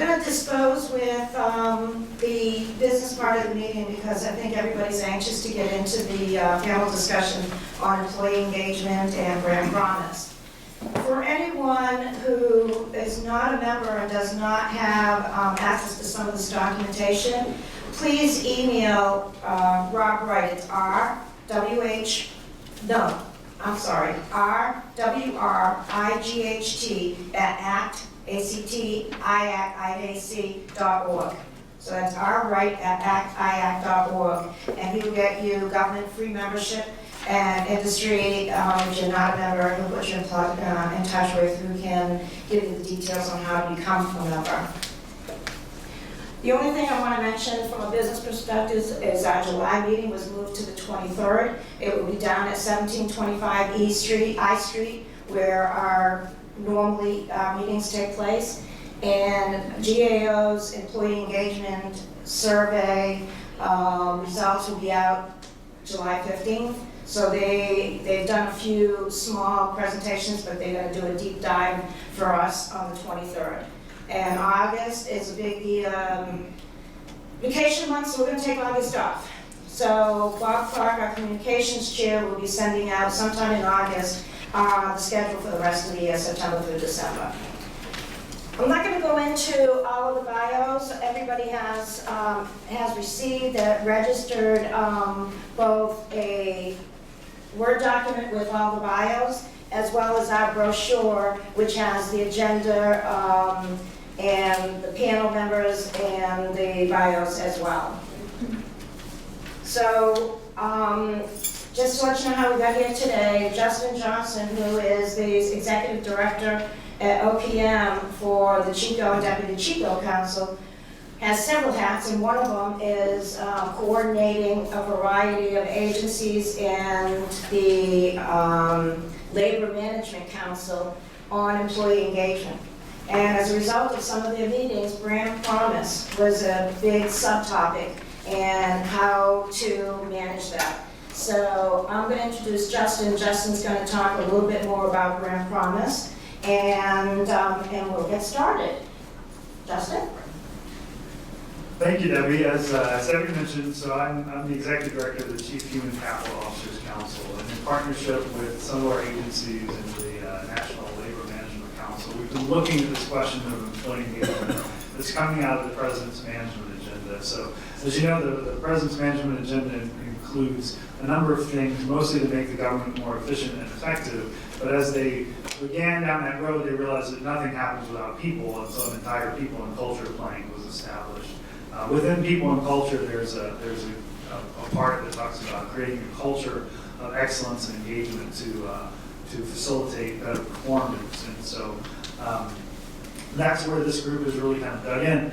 going to dispose with the business part of the meeting because I think everybody's anxious to get into the panel discussion on employee engagement and brand promise. For anyone who is not a member and does not have access to some of this documentation, please email Rob Wright. It's RWRIGHT at IAC.org. So that's rwright@IAC.org, and he will get you government-free membership and industry. If you're not a member, he'll put you in touch with who can give you the details on how to become a member. The only thing I want to mention from a business perspective is our July meeting was moved to the 23rd. It will be down at 1725 I Street, where our normally meetings take place. And GAO's employee engagement survey results will be out July 15th. So they've done a few small presentations, but they're going to do a deep dive for us on the 23rd. And August is a big vacation month, so we're going to take August off. So Bob Clark, our communications chair, will be sending out sometime in August the schedule for the rest of the year, September through December. I'm not going to go into all of the bios. Everybody has received that registered both a Word document with all the bios, as well as our brochure, which has the agenda and the panel members and the bios as well. So, just to let you know how we got here today, Justin Johnson, who is the Executive Director at OPM for the Chico and Deputy Chico Council, has several hats, and one of them is coordinating a variety of agencies and the Labor Management Council on employee engagement. And as a result of some of their meetings, brand promise was a big subtopic and how to manage that. So I'm going to introduce Justin. Justin's going to talk a little bit more about brand promise, and we'll get started. Justin? Thank you, Debbie. As Debbie mentioned, so I'm the Executive Director of the Chief Human Capital Officers Council, and in partnership with some of our agencies and the National Labor Management Council, we've been looking at this question of employee engagement that's coming out of the President's Management Agenda. So, as you know, the President's Management Agenda includes a number of things, mostly to make the government more efficient and effective, but as they began down that road, they realized that nothing happens without people, and so an entire people and culture plank was established. Within people and culture, there's a part that talks about creating a culture of excellence and engagement to facilitate better performance. And so that's where this group has really kind of dug in.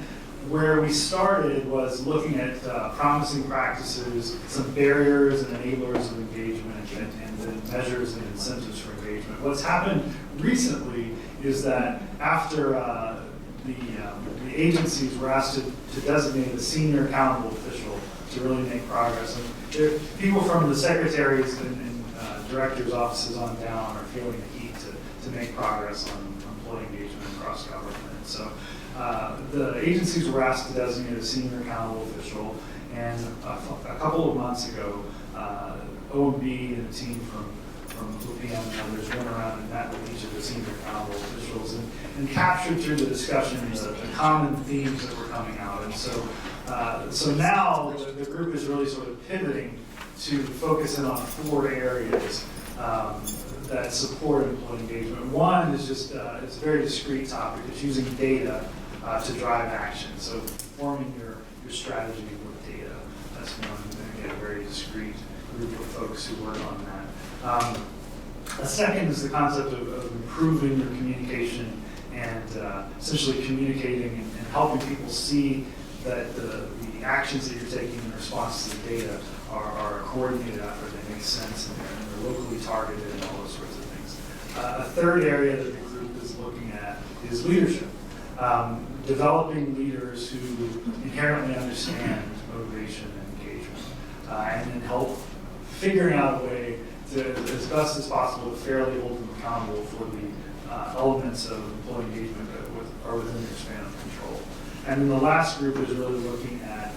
Where we started was looking at promising practices, some barriers and enablers of engagement, and then measures and incentives for engagement. What's happened recently is that after the agencies were asked to designate a senior accountable official to really make progress. And people from the secretaries and directors' offices on down are feeling the heat to make progress on employee engagement across government. So the agencies were asked to designate a senior accountable official, and a couple of months ago, OMB and a team from OPM and others went around and met with each of the senior accountable officials and captured through the discussions the common themes that were coming out. And so now the group is really sort of pivoting to focus in on 4 areas that support employee engagement. One is just, it's a very discrete topic. It's using data to drive action. So forming your strategy with data. That's one, again, a very discrete group of folks who work on that. A second is the concept of improving your communication and essentially communicating and helping people see that the actions that you're taking in response to the data are a coordinated effort, they make sense, and they're locally targeted and all those sorts of things. A third area that the group is looking at is leadership. Developing leaders who inherently understand motivation and engagement, and then help figuring out a way to, as best as possible, to fairly hold them accountable for the elements of employee engagement that are within their span of control. And then the last group is really looking at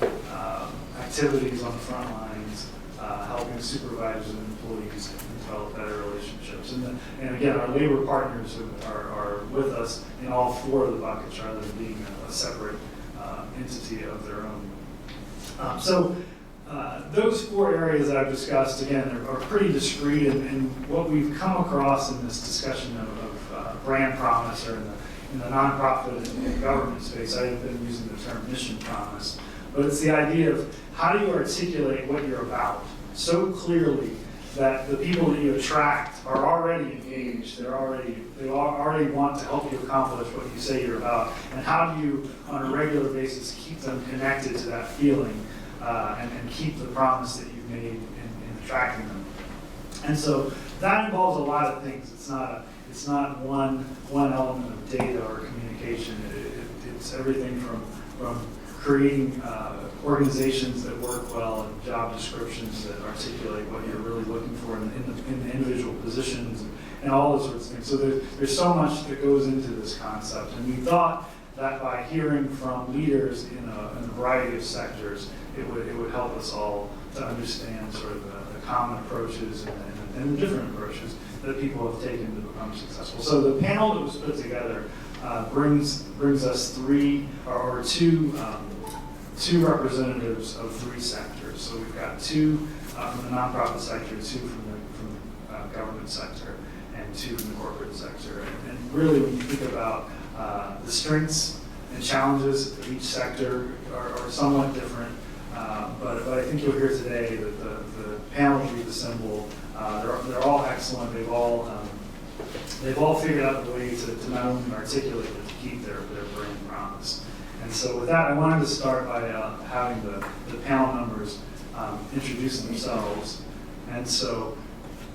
activities on the front lines, helping supervisors and employees develop better relationships. And again, our labor partners are with us in all four of the buckets rather than being a separate entity of their own. Those four areas that I've discussed, again, are pretty discrete, and what we've come across in this discussion of brand promise, or in the nonprofit and government space, I've been using the term mission promise, but it's the idea of how do you articulate what you're about so clearly that the people that you attract are already engaged, they already want to help you accomplish what you say you're about, and how do you, on a regular basis, keep them connected to that feeling and keep the promise that you've made in attracting them. And so that involves a lot of things. It's not one element of data or communication. It's everything from creating organizations that work well and job descriptions that articulate what you're really looking for in the individual positions and all those sorts of things. So there's so much that goes into this concept, and we thought that by hearing from leaders in a variety of sectors, it would help us all to understand sort of the common approaches and the different approaches that people have taken to become successful. So the panel that was put together brings us two representatives of three sectors. So we've got two from the nonprofit sector, two from the government sector, and two from the corporate sector. And really, when you think about the strengths and challenges of each sector are somewhat different. But I think you'll hear today that the panel that we've assembled, they're all excellent. They've all figured out the way to not only articulate but to keep their brand promise. And so with that, I wanted to start by having the panel members introduce themselves. And so,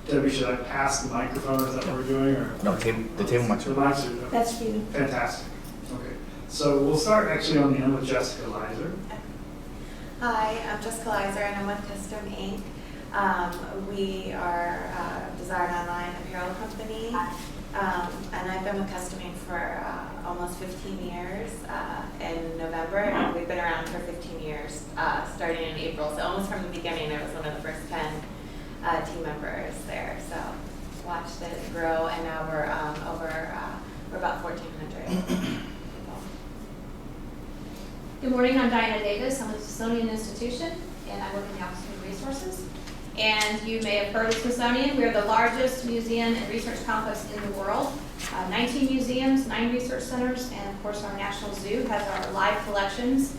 Debbie, should I pass the microphone? Is that what we're doing? Or no, the table mics are. The mics are. That's you. Fantastic. Okay. So we'll start actually on the end with Jessica Leiser. Hi, I'm Jessica Leiser, and I'm with Custom Inc. We are a design online apparel company, and I've been with Custom Inc. for almost 15 years in November, and we've been around for 15 years, starting in April. So almost from the beginning, I was one of the first 10 team members there. So watched it grow, and now we're we're about 1,400. Good morning, I'm Diana Davis. I'm with the Smithsonian Institution, and I work in the Office of Human Resources. And you may have heard of Smithsonian. We are the largest museum and research complex in the world. 19 museums, 9 research centers, and of course our National Zoo has our live collections.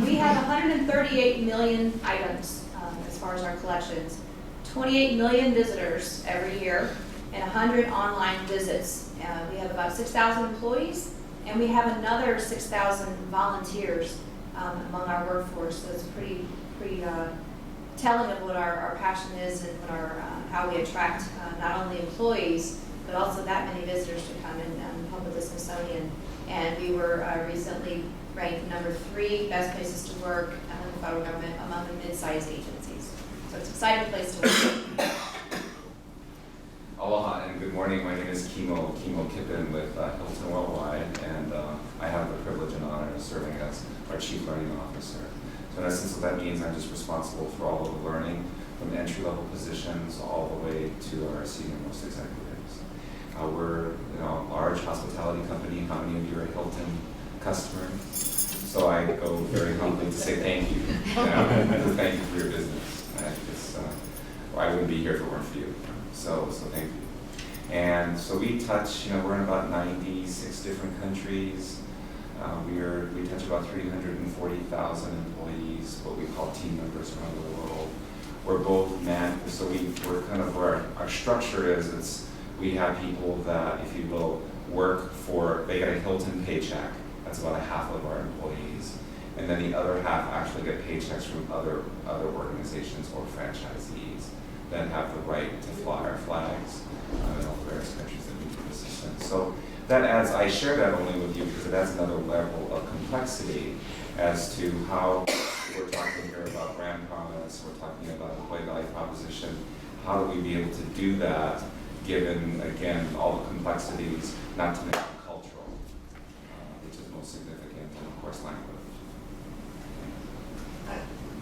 We have 138 million items as far as our collections, 28 million visitors every year, and 100 online visits. We have about 6,000 employees, and we have another 6,000 volunteers among our workforce. So it's pretty telling of what our passion is and what how we attract not only employees, but also that many visitors to come and help with the Smithsonian. And we were recently ranked number 3 best places to work in the federal government among the mid-sized agencies. So it's an exciting place to work. Aloha and good morning. My name is Kimo Kippen with Hilton Worldwide, and I have the privilege and honor of serving as our Chief Learning Officer. So in essence, what that means, I'm just responsible for all of the learning from entry-level positions all the way to our senior-most executives. We're a large hospitality company. How many of you are a Hilton customer? So I go very humbly to say thank you. Thank you for your business. I wouldn't be here if it weren't for you. So thank you. And so we touch, we're in about 96 different countries. We touch about 340,000 employees, what we call team members around the world. We're both so we're kind of where our structure is. We have people that, if you will, work they get a Hilton paycheck. That's about a half of our employees. And then the other half actually get paychecks from other organizations or franchisees that have the right to fly our flags in all the various countries that we do business in. So that adds, I share that only with you because it adds another level of complexity as to how we're talking here about brand promise, we're talking about employee value proposition. How do we be able to do that given, again, all the complexities, not to mention cultural, which is most significant of course, language.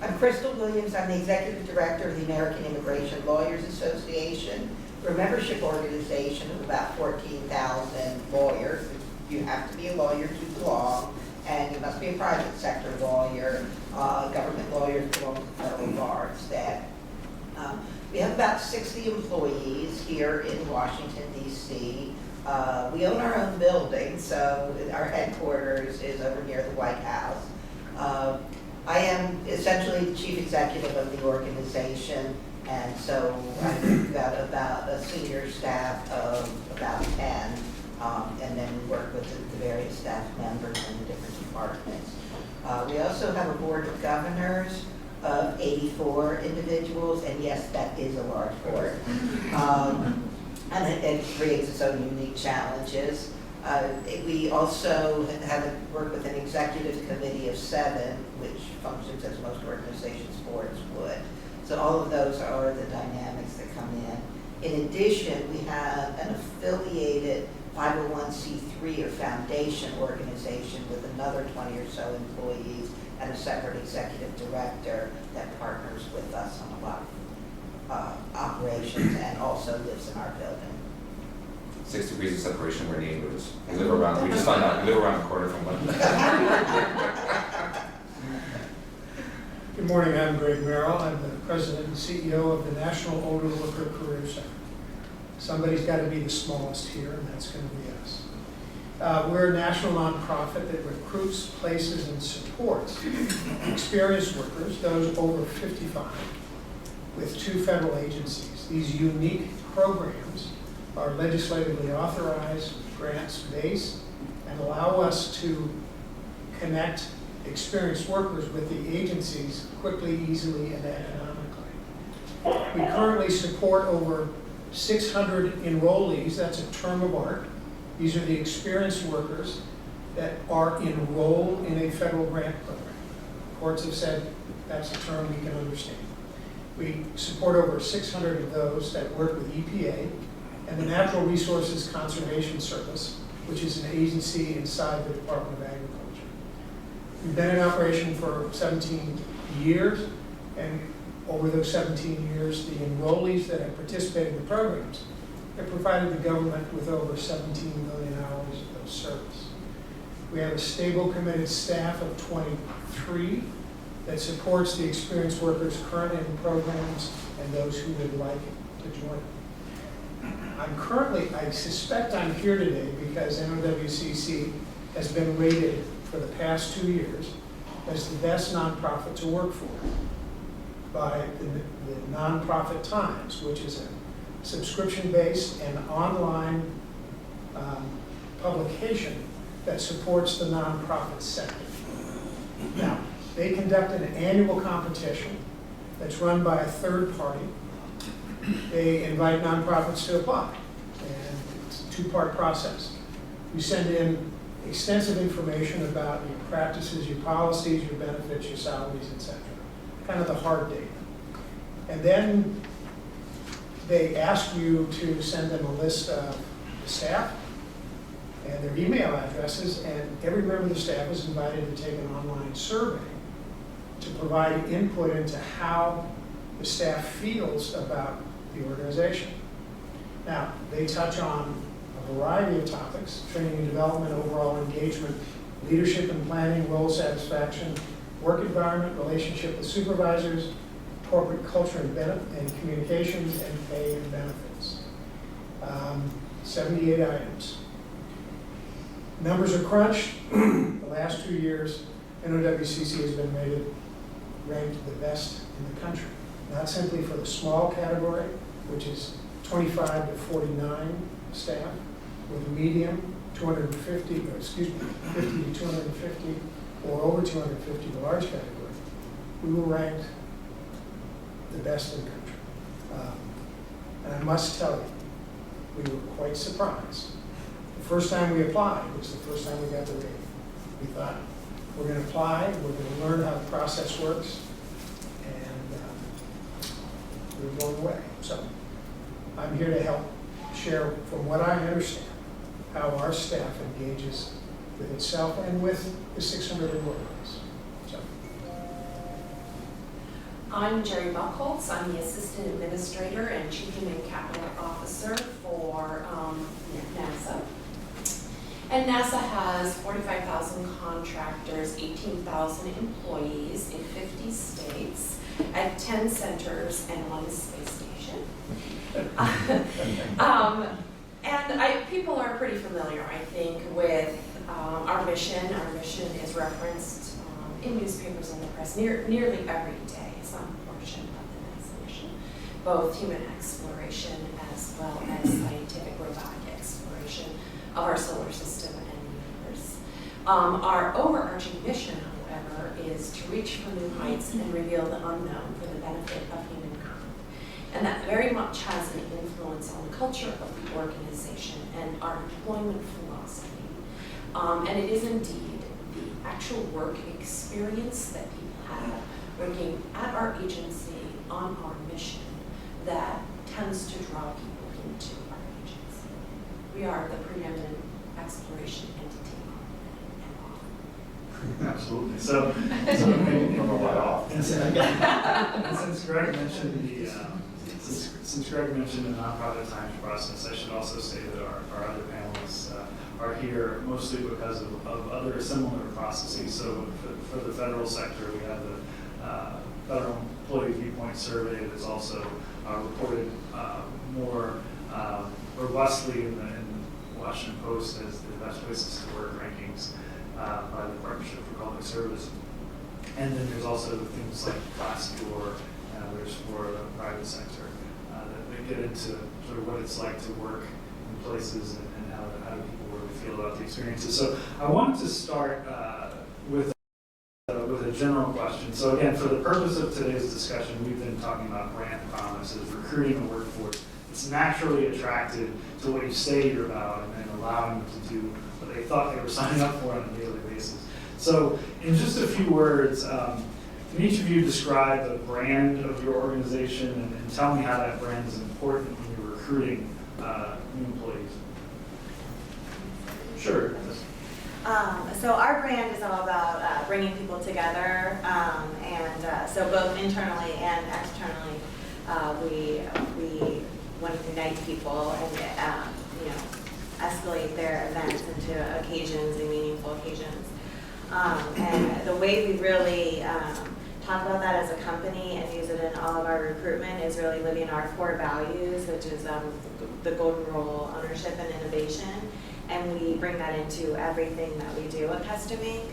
I'm Crystal Williams. I'm the Executive Director of the American Immigration Lawyers Association. We're a membership organization of about 14,000 lawyers. You have to be a lawyer to belong, and you must be a private sector lawyer. Government lawyers belong to the federal bar instead. We have about 60 employees here in Washington, D.C. We own our own building, so our headquarters is over near the White House. I am essentially the chief executive of the organization, and so I've got about a senior staff of about 10, and then we work with the various staff members in the different departments. We also have a board of governors of 84 individuals, and yes, that is a large board. And it creates its own unique challenges. We also work with an executive committee of 7, which functions as most organizations' boards would. So all of those are the dynamics that come in. In addition, we have an affiliated 501c3 or foundation organization with another 20 or so employees and a separate executive director that partners with us on a lot of operations and also lives in our building. 6 degrees of separation, we're neighbors. We just found out, we live around the corner from one. Good morning, I'm Greg Merrill. I'm the president and CEO of the National Older Worker Career Center. Somebody's got to be the smallest here, and that's going to be us. We're a national nonprofit that recruits, places, and supports experienced workers, those over 55, with 2 federal agencies. These unique programs are legislatively authorized, grants-based, and allow us to connect experienced workers with the agencies quickly, easily, and economically. We currently support over 600 enrollees. That's a term of art. These are the experienced workers that are enrolled in a federal grant program. Courts have said that's a term we can understand. We support over 600 of those that work with EPA and the Natural Resources Conservation Service, which is an agency inside the Department of Agriculture. We've been in operation for 17 years, and over those 17 years, the enrollees that have participated in the programs have provided the government with over 17 million hours of service. We have a stable, committed staff of 23 that supports the experienced workers currently in programs and those who would like to join. I suspect I'm here today because NOWCC has been rated for the past 2 years as the best nonprofit to work for by the Nonprofit Times, which is a subscription-based and online publication that supports the nonprofit sector. Now, they conduct an annual competition that's run by a third party. They invite nonprofits to apply, and it's a 2-part process. You send in extensive information about your practices, your policies, your benefits, your salaries, etc. Kind of the hard data. And then they ask you to send them a list of the staff and their email addresses, and every member of the staff is invited to take an online survey to provide input into how the staff feels about the organization. Now, they touch on a variety of topics: training and development, overall engagement, leadership and planning, role satisfaction, work environment, relationship with supervisors, corporate culture and communications, and pay and benefits. 78 items. Numbers are crunched. The last 2 years, NOWCC has been ranked the best in the country. Not simply for the small category, which is 25 to 49 staff, with medium 50 to 250, or over 250, the large category. We were ranked the best in the country. And I must tell you, we were quite surprised. The first time we applied was the first time we got the rating. We thought, we're going to apply, we're going to learn how the process works, and we were blown away. So I'm here to help share, from what I understand, how our staff engages with itself and with the 600 employees. So, I'm Jerry Buchholz. I'm the Assistant Administrator and Chief Human Capital Officer for NASA. And NASA has 45,000 contractors, 18,000 employees in 50 states at 10 centers and 1 space station. People are pretty familiar, I think, with our mission. Our mission is referenced in newspapers and the press nearly every day, some portion of the NASA mission, both human exploration as well as scientific robotic exploration of our solar system and universe. Our overarching mission, however, is to reach for new heights and reveal the unknown for the benefit of humankind. And that very much has an influence on the culture of the organization and our employment philosophy. And it is indeed the actual work experience that people have working at our agency on our mission that tends to draw people into our agency. We are the preeminent exploration entity on and off. Absolutely. So maybe and since Greg mentioned since Greg mentioned the nonprofit times process, I should also say that our other panelists are here mostly because of other similar processes. So for the federal sector, we have the Federal Employee Viewpoint Survey that's also reported more robustly in the Washington Post as the best places to work rankings by the Partnership for Public Service. And then there's also things like Glassdoor and others for the private sector that get into sort of what it's like to work in places and how do people really feel about the experiences. So I wanted to start with a general question. So again, for the purpose of today's discussion, we've been talking about brand promises, recruiting a workforce. It's naturally attracted to what you say you're about and then allowing them to do what they thought they were signing up for on a daily basis. So in just a few words, can each of you describe the brand of your organization and tell me how that brand is important when you're recruiting new employees? Sure. So our brand is all about bringing people together, so both internally and externally, we want to unite people and escalate their events into occasions and meaningful occasions. And the way we really talk about that as a company and use it in all of our recruitment is really living our core values, which is the golden rule, ownership and innovation. And we bring that into everything that we do at Custom Inc.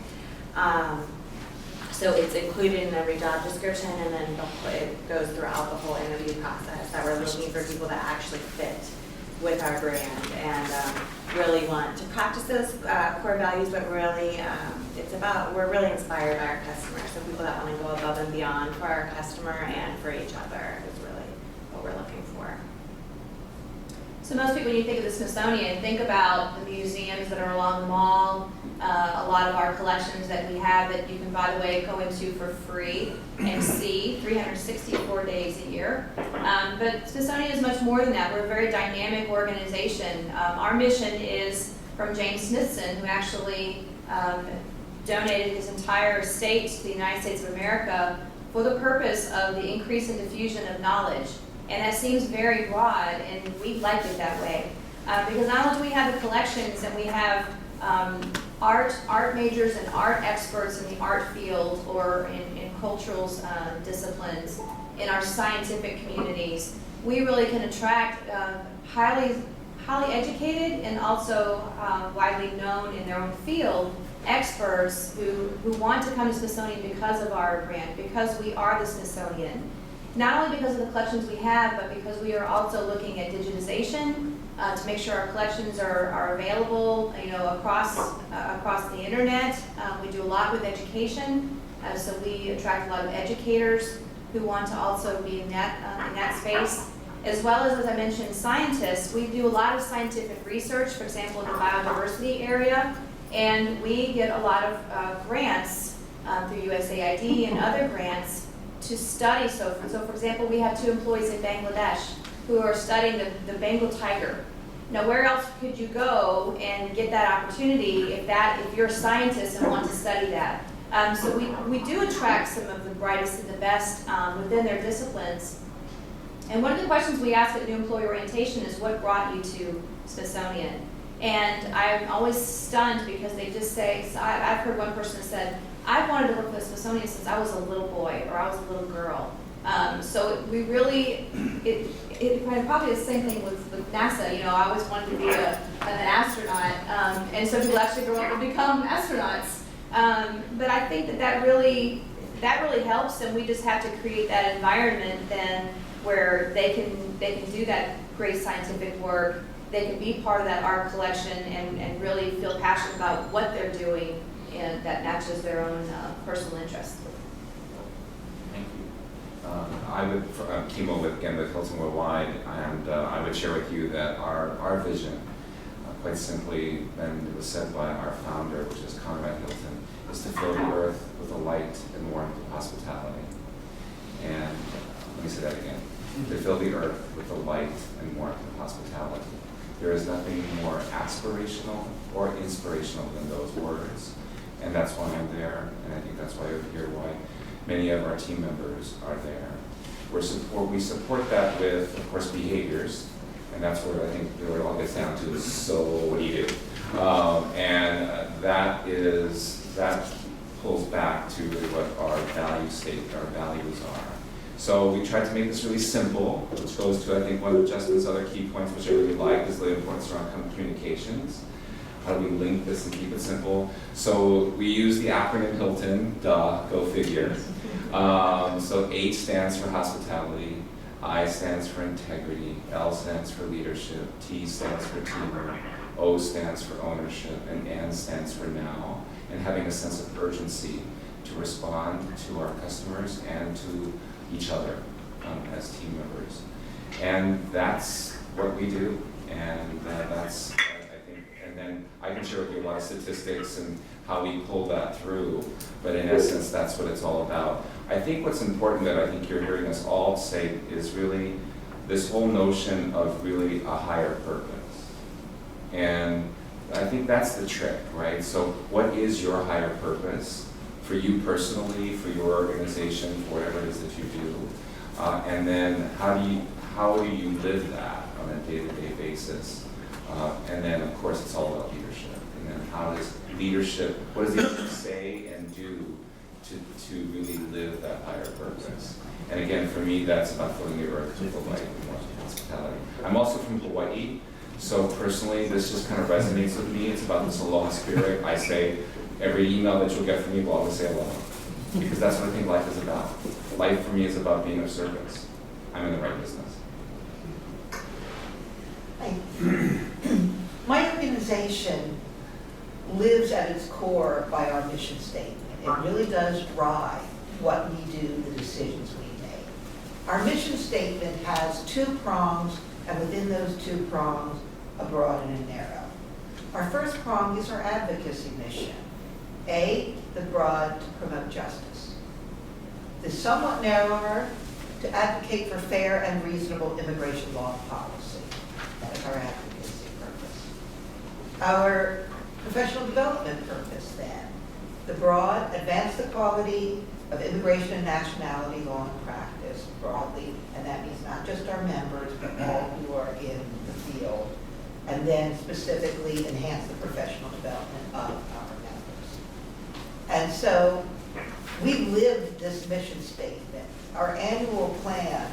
So it's included in every job description, and then it goes throughout the whole interview process that we're looking for people that actually fit with our brand and really want to practice those core values, but really we're really inspired by our customers. So people that want to go above and beyond for our customer and for each other is really what we're looking for. So most people, when you think of the Smithsonian, think about the museums that are along the mall, a lot of our collections that we have that you can, by the way, go into for free and see 364 days a year. But Smithsonian is much more than that. We're a very dynamic organization. Our mission is from James Smithson, who actually donated his entire estate to the United States of America for the purpose of the increase in diffusion of knowledge. And that seems very broad, and we like it that way. Because not only do we have the collections and we have art majors and art experts in the art field or in cultural disciplines in our scientific communities, we really can attract highly educated and also widely known in their own field experts who want to come to Smithsonian because of our brand, because we are the Smithsonian. Not only because of the collections we have, but because we are also looking at digitization to make sure our collections are available, across the internet. We do a lot with education, so we attract a lot of educators who want to also be in that space, as well as I mentioned, scientists. We do a lot of scientific research, for example, in the biodiversity area, and we get a lot of grants through USAID and other grants to study. So for example, we have 2 employees in Bangladesh who are studying the Bengal tiger. where else could you go and get that opportunity if you're a scientist and want to study that? So we do attract some of the brightest and the best within their disciplines. And one of the questions we ask at new employee orientation is, what brought you to Smithsonian? And I'm always stunned because they just say, so I've heard one person said, I've wanted to work for the Smithsonian since I was a little boy or I was a little girl. So we really, it probably the same thing with NASA. You know, I always wanted to be an astronaut, and so people actually grow up and become astronauts. But I think that really helps, and we just have to create that environment then where they can do that great scientific work. They can be part of that art collection and really feel passionate about what they're doing, and that matches their own personal interests. Thank you. I would, Kimo with Hilton Worldwide, and I would share with you that our vision, quite simply, and it was said by our founder, which is Conrad Hilton, is to fill the earth with a light and warmth of hospitality. And let me say that again. To fill the earth with the light and warmth of hospitality. There is nothing more aspirational or inspirational than those words. And that's why I'm there, and I think that's why you're here, why many of our team members are there. We support that with, of course, behaviors, and that's where I think where it all gets down to is so what do you do? That pulls back to really what our value statement, our values are. So we tried to make this really simple, which goes to, I think, one of Justin's other key points, which I really like, is the importance around communications. How do we link this and keep it simple? So we use the acronym Hilton, go figure. So H stands for hospitality, I stands for integrity, L stands for leadership, T stands for teamwork, O stands for ownership, and N stands for now, and having a sense of urgency to respond to our customers and to each other as team members. And that's what we do, and that's, I think, and then I can share with you a lot of statistics and how we pull that through, but in essence, that's what it's all about. I think what's important that I think you're hearing us all say is really this whole notion of really a higher purpose. And I think that's the trick, right? So what is your higher purpose for you personally, for your organization, for whatever it is that you do? And then how do you live that on a day-to-day basis? And then, of course, it's all about leadership. And then how does leadership, what does leadership say and do to really live that higher purpose? And again, for me, that's about filling the earth with the light and warmth of hospitality. I'm also from Hawaii, so personally, this just kind of resonates with me. It's about this aloha spirit. I say, every email that you'll get from me will always say aloha, because that's what I think life is about. Life for me is about being of service. I'm in the right business. My organization lives at its core by our mission statement. It really does drive what we do, the decisions we make. Our mission statement has two prongs, and within those two prongs, a broad and a narrow. Our first prong is our advocacy mission. A, the broad, to promote justice. The somewhat narrower, to advocate for fair and reasonable immigration law policy. That is our advocacy purpose. Our professional development purpose, then. The broad, advance the quality of immigration and nationality law and practice broadly, and that means not just our members, but all who are in the field. And then specifically enhance the professional development of our members. And so we live this mission statement. Our annual plan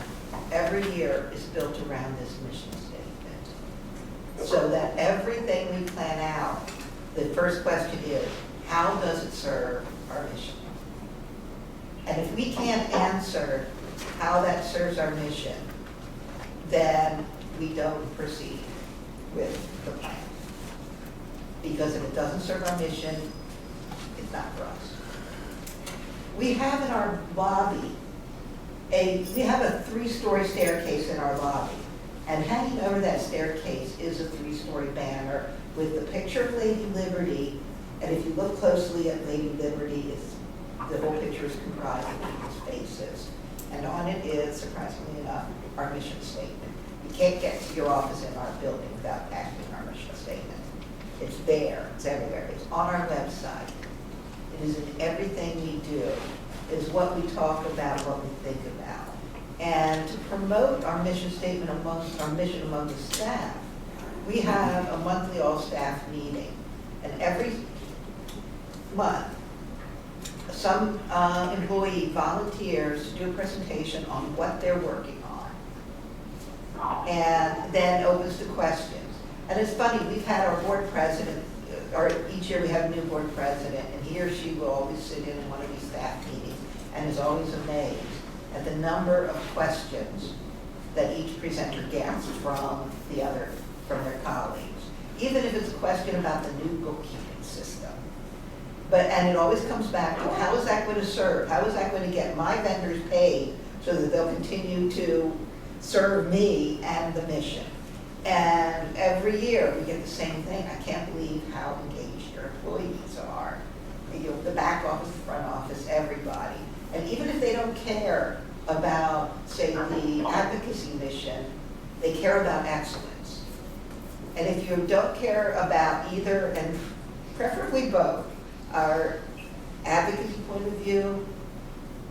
every year is built around this mission statement. So that everything we plan out, the first question is, how does it serve our mission? And if we can't answer how that serves our mission, then we don't proceed with the plan. Because if it doesn't serve our mission, it's not for us. We have in our lobby, we have a 3-story staircase in our lobby. And hanging over that staircase is a 3-story banner with the picture of Lady Liberty. And if you look closely at Lady Liberty, the whole picture is comprised of people's faces. And on it is, surprisingly enough, our mission statement. You can't get to your office in our building without acting our mission statement. It's there, it's everywhere, it's on our website. It is in everything we do, is what we talk about, what we think about. And to promote our mission statement our mission among the staff, we have a monthly all-staff meeting. And every month, some employee volunteers to do a presentation on what they're working on. And then opens to questions. And it's funny, we've had our board president, or each year we have a new board president, and he or she will always sit in one of these staff meetings and is always amazed at the number of questions that each presenter gets from their colleagues. Even if it's a question about the new bookkeeping system. And it always comes back to how is that going to serve? How is that going to get my vendors paid so that they'll continue to serve me and the mission? And every year we get the same thing. I can't believe how engaged your employees are. You know, the back office, the front office, everybody. And even if they don't care about, say, the advocacy mission, they care about excellence. And if you don't care about either, and preferably both, our advocacy point of view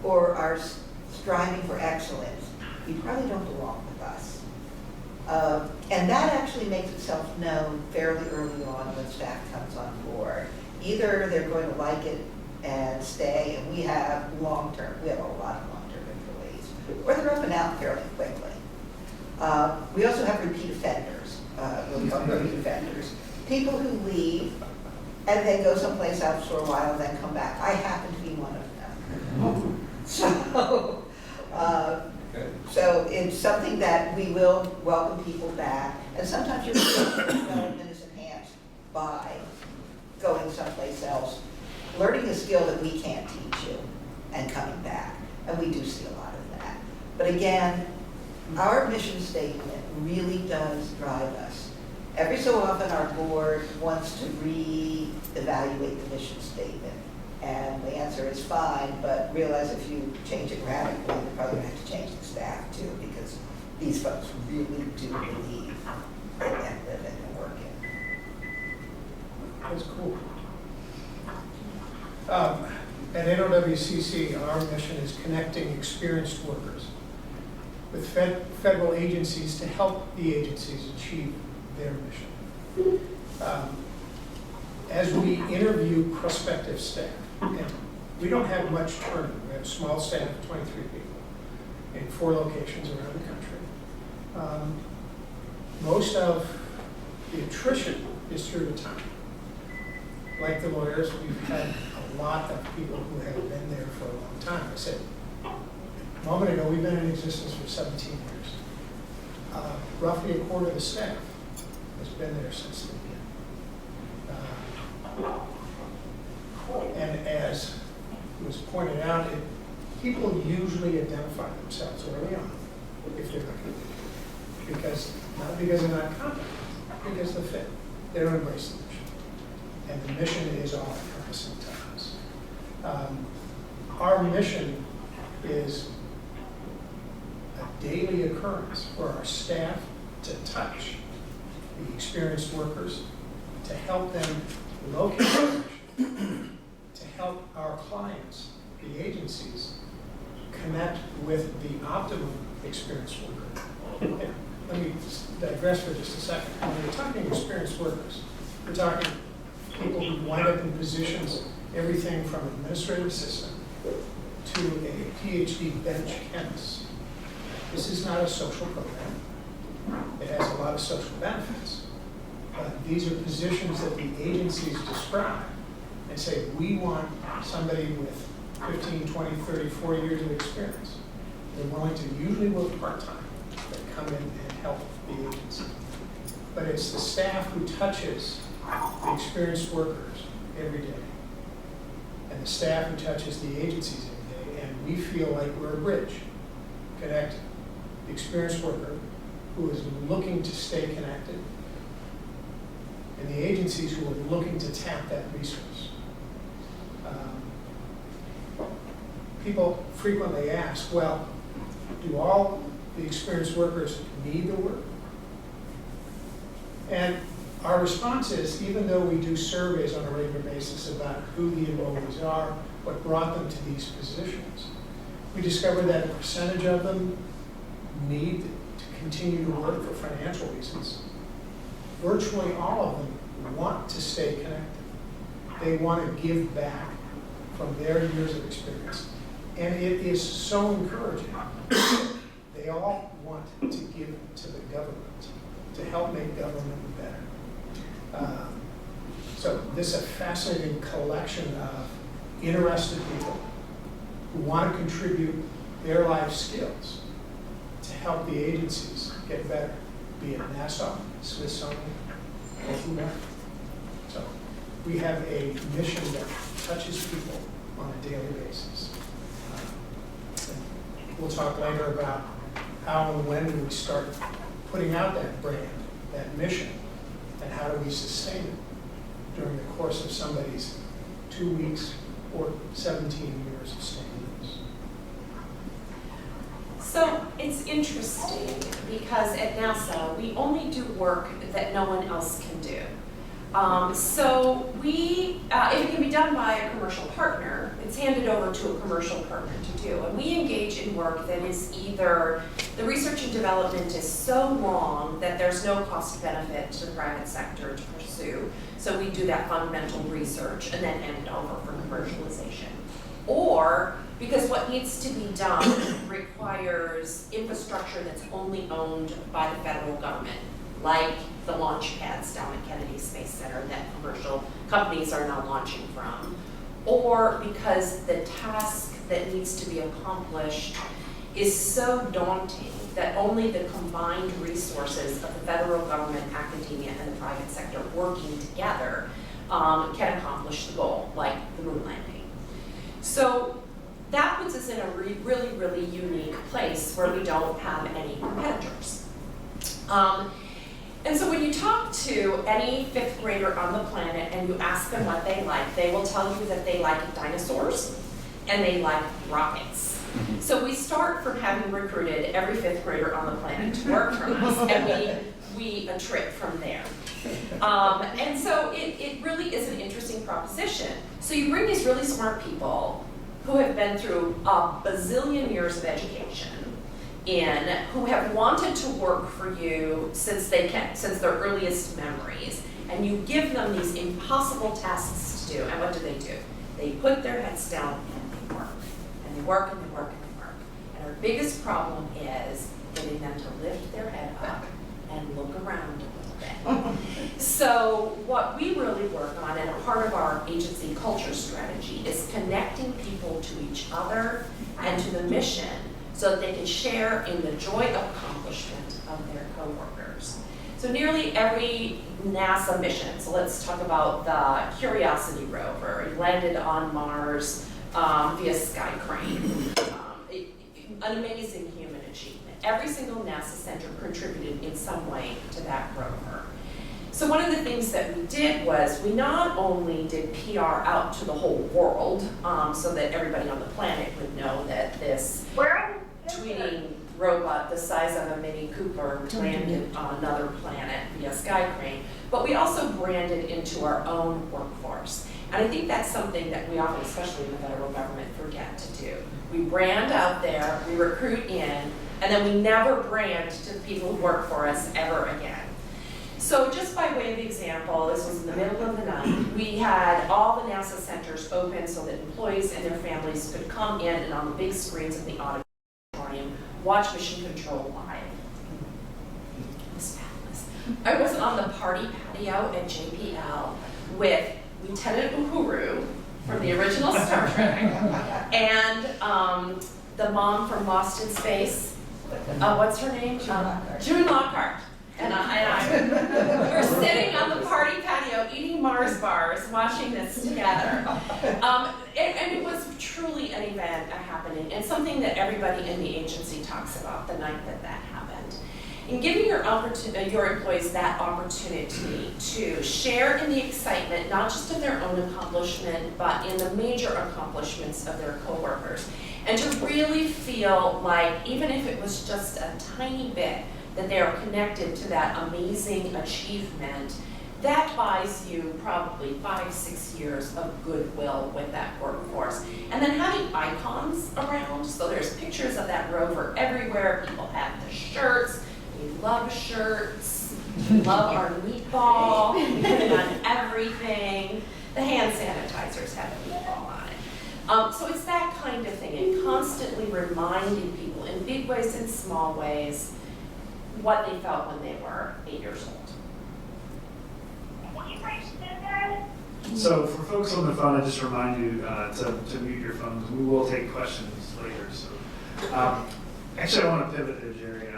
or our striving for excellence, you probably don't belong with us. And that actually makes itself known fairly early on when staff comes on board. Either they're going to like it and stay, and we have a lot of long-term employees, or they're up and out fairly quickly. We also have repeat offenders, what we call repeat offenders. People who leave and then go someplace else for a while and then come back. I happen to be one of them. So it's something that we will welcome people back, and sometimes your development is enhanced by going someplace else, learning a skill that we can't teach you, and coming back. And we do see a lot of that. But again, our mission statement really does drive us. Every so often our board wants to re-evaluate the mission statement. And the answer is fine, but realize if you change it radically, you're probably going to have to change the staff too, because these folks really do believe and live it and work it. That's cool. At NOWCC, our mission is connecting experienced workers with federal agencies to help the agencies achieve their mission. As we interview prospective staff, and we don't have much turnover. We have a small staff of 23 people in 4 locations around the country. Most of the attrition is through the time. Like the lawyers, we've had a lot of people who have been there for a long time. I said a moment ago, we've been in existence for 17 years. Roughly a quarter of the staff has been there since the beginning. And as was pointed out, people usually identify themselves early on if they're looking. Not because they're not competent, because they fit. They don't embrace the mission. And the mission is all encompassing to us. Our mission is a daily occurrence for our staff to touch the experienced workers, to help them locate their mission, to help our clients, the agencies, connect with the optimum experienced worker. Yeah, let me digress for just a second. When we're talking experienced workers, we're talking people who wind up in positions, everything from administrative assistant to a PhD bench chemist. This is not a social program. It has a lot of social benefits. But these are positions that the agencies describe and say, we want somebody with 15, 20, 30, 40 years of experience. They're willing to usually work part-time, but come in and help the agency. But it's the staff who touches the experienced workers every day, and the staff who touches the agencies every day, and we feel like we're a bridge. Connect the experienced worker who is looking to stay connected, and the agencies who are looking to tap that resource. People frequently ask, well, do all the experienced workers need the work. And our response is, even though we do surveys on a regular basis about who the enrollees are, what brought them to these positions, we discovered that a percentage of them need to continue to work for financial reasons. Virtually all of them want to stay connected. They want to give back from their years of experience. And it is so encouraging. They all want to give to the government to help make government better. So this is a fascinating collection of interested people who want to contribute their life skills to help the agencies get better, be it NASA, Smithsonian, or whomever. So we have a mission that touches people on a daily basis. We'll talk later about how and when do we start putting out that brand, that mission, and how do we sustain it during the course of somebody's 2 weeks or 17 years of staying with us. So it's interesting because at NASA, we only do work that no one else can do. So if it can be done by a commercial partner, it's handed over to a commercial partner to do. And we engage in work that is either the research and development is so long that there's no cost benefit to the private sector to pursue. So we do that fundamental research and then hand it over for commercialization. Or because what needs to be done requires infrastructure that's only owned by the federal government, like the launch pads down at Kennedy Space Center that commercial companies are now launching from, or because the task that needs to be accomplished is so daunting that only the combined resources of the federal government, academia, and the private sector working together can accomplish the goal, like the moon landing. So that puts us in a really, really unique place where we don't have any competitors. And so when you talk to any fifth grader on the planet and you ask them what they like, they will tell you that they like dinosaurs and they like rockets. So we start from having recruited every fifth grader on the planet to work for us, and we attrit from there. And so it really is an interesting proposition. So you bring these really smart people who have been through a bazillion years of education, who have wanted to work for you since their earliest memories, and you give them these impossible tasks to do, and what do? They put their heads down and they work, and they work and they work and they work. And our biggest problem is getting them to lift their head up and look around a little bit. So what we really work on, and a part of our agency culture strategy, is connecting people to each other and to the mission, so that they can share in the joy of accomplishment of their coworkers. So nearly every NASA mission, so let's talk about the Curiosity rover. It landed on Mars via sky crane. An amazing human achievement. Every single NASA center contributed in some way to that rover. So one of the things that we did was we not only did PR out to the whole world, so that everybody on the planet would know that this tweeting robot the size of a Mini Cooper landed on another planet via sky crane, but we also branded into our own workforce. And I think that's something that we often, especially in the federal government, forget to do. We brand out there, we recruit in, and then we never brand to the people who work for us ever again. So just by way of example, this was in the middle of the night. We had all the NASA centers open so that employees and their families could come in and on the big screens of the auditorium watch Mission Control live. It was fabulous. I was on the party patio at JPL with Lieutenant Uhuru from the original Star Trek and the mom from Lost in Space. What's her name? June Lockhart. And we were sitting on the party patio eating Mars bars, watching this together. And it was truly an event, a happening, and something that everybody in the agency talks about the night that that happened. and giving your employees that opportunity to share in the excitement, not just of their own accomplishment, but in the major accomplishments of their coworkers. And to really feel like, even if it was just a tiny bit, that they are connected to that amazing achievement, that buys you probably 5-6 years of goodwill with that workforce. And then having icons around, so there's pictures of that rover everywhere. People have the shirts. We love shirts. We love our meatball. We put it on everything. The hand sanitizers have a meatball on it. So it's that kind of thing, and constantly reminding people in big ways and small ways what they felt when they were 8 years old. So for folks on the phone, I just remind you to mute your phones. We will take questions later. So actually, I want to pivot here, Jerry,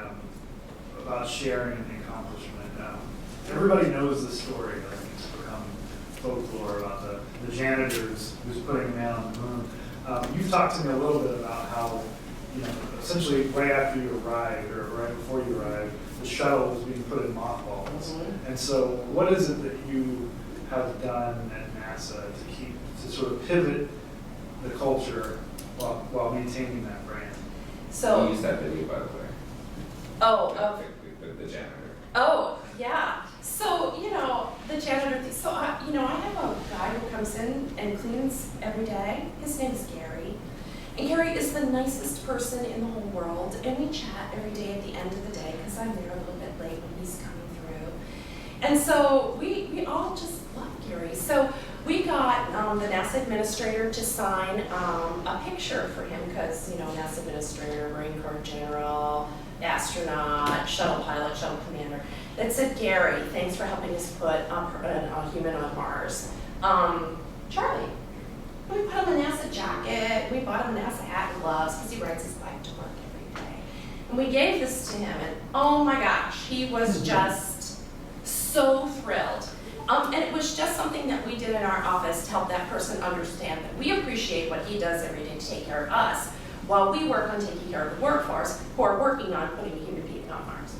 about sharing and accomplishment. Everybody knows the story. Like it's become folklore about the janitors who's putting a man on the moon. You've talked to me a little bit about how, essentially right after you arrived or right before you arrived, the shuttle was being put in mothballs. Mm-hmm. And so what is it that you have done at NASA to sort of pivot the culture while maintaining that brand? So you used that video, by the way. Oh, the janitor. Oh, yeah. So, the janitor, I have a guy who comes in and cleans every day. His name is Gary. And Gary is the nicest person in the whole world. And we chat every day at the end of the day because I'm there a little bit late when he's coming through. And so we all just love Gary. So we got the NASA administrator to sign a picture for him because, NASA administrator, Marine Corps general, astronaut, shuttle pilot, shuttle commander, that said, Gary, thanks for helping us put a human on Mars. Charlie. We put him a NASA jacket, we bought him a NASA hat and gloves because he rides his bike to work every day. And we gave this to him, and oh my gosh, he was just so thrilled. And it was just something that we did in our office to help that person understand that we appreciate what he does every day to take care of us, while we work on taking care of the workforce who are working on putting a human being on Mars.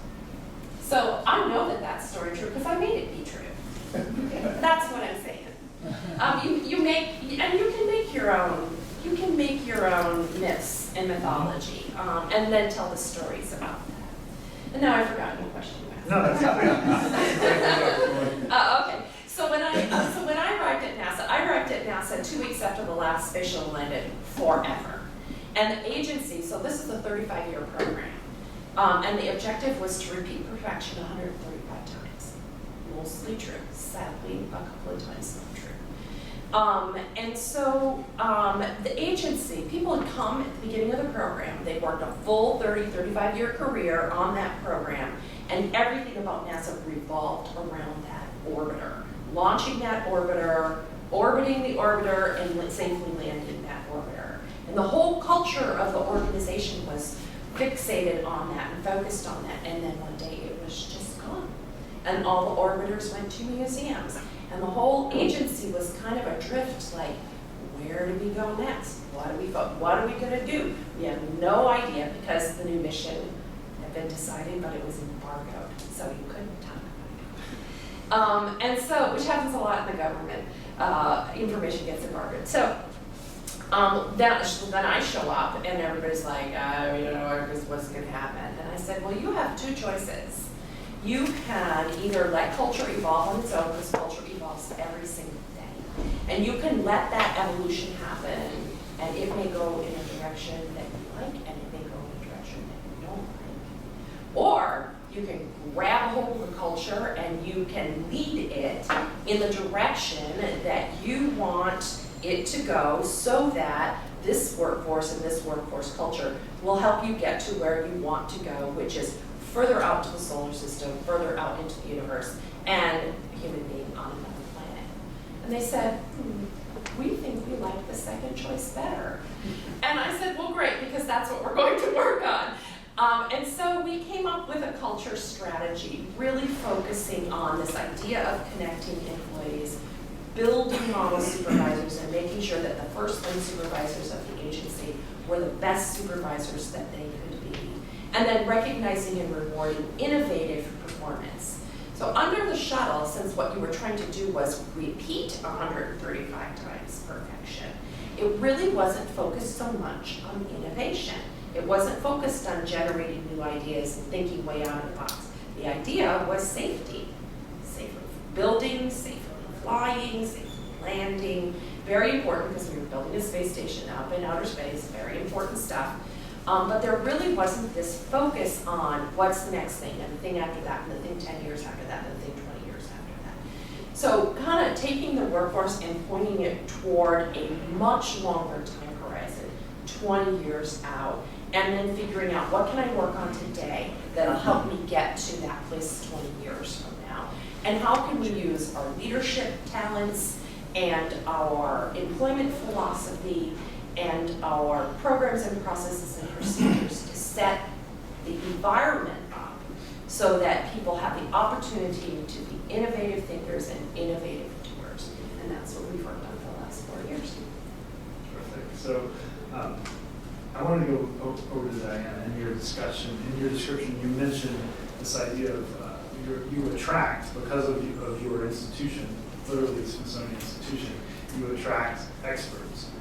So I know that that's story true because I made it be true. That's what I'm saying. You can make your own myths and mythology, and then tell the stories about that. And now I've forgotten the question you asked. No, that's okay. So when I arrived at NASA 2 weeks after the last space shuttle landed forever. And the agency, so this is a 35-year program, and the objective was to repeat perfection 135 times. Mostly true, sadly a couple of times not true. And so the agency, people had come at the beginning of the program, they worked a full 35-year career on that program, and everything about NASA revolved around that orbiter. Launching that orbiter, orbiting the orbiter, and safely landing that orbiter. And the whole culture of the organization was fixated on that and focused on that, and then one day it was just gone. And all the orbiters went to museums. And the whole agency was kind of adrift, like, where do we go next? What are we going to do? We have no idea because the new mission had been decided, but it was embargoed, so you couldn't talk about it. And so, which happens a lot in the government, information gets embargoed. So then I show up and everybody's like, we don't know what's going to happen. And I said, well, you have two choices. You can either let culture evolve on its own, because culture evolves every single day. And you can let that evolution happen, and it may go in a direction that you like, and it may go in a direction that you don't like. Or you can grab a hold of the culture and you can lead it in the direction that you want it to go, so that this workforce and this workforce culture will help you get to where you want to go, which is further out to the solar system, further out into the universe, and a human being on another planet. And they said, we think we like the second choice better. And I said, well, great, because that's what we're going to work on. And so we came up with a culture strategy, really focusing on this idea of connecting employees, building model supervisors, and making sure that the first-line supervisors of the agency were the best supervisors that they could be. and then recognizing and rewarding innovative performance. So under the shuttle, since what you were trying to do was repeat 135 times perfection, it really wasn't focused so much on innovation. It wasn't focused on generating new ideas and thinking way out of the box. The idea was safety. Safer building, safer flying, safer landing. Very important because we were building a space station up in outer space, very important stuff. But there really wasn't this focus on what's the next thing, and the thing after that, and the thing 10 years after that, and the thing 20 years after that. So kind of taking the workforce and pointing it toward a much longer time horizon, 20 years out, and then figuring out what can I work on today that'll help me get to that place 20 years from now. And how can we use our leadership talents and our employment philosophy and our programs and processes and procedures to set the environment up so that people have the opportunity to be innovative thinkers and innovative doers. And that's what we've worked on for the last 4 years. Perfect. So I want to go over to Diana. In your discussion, in your description, you mentioned this idea of you attract, because of your institution, literally the Smithsonian Institution, you attract experts.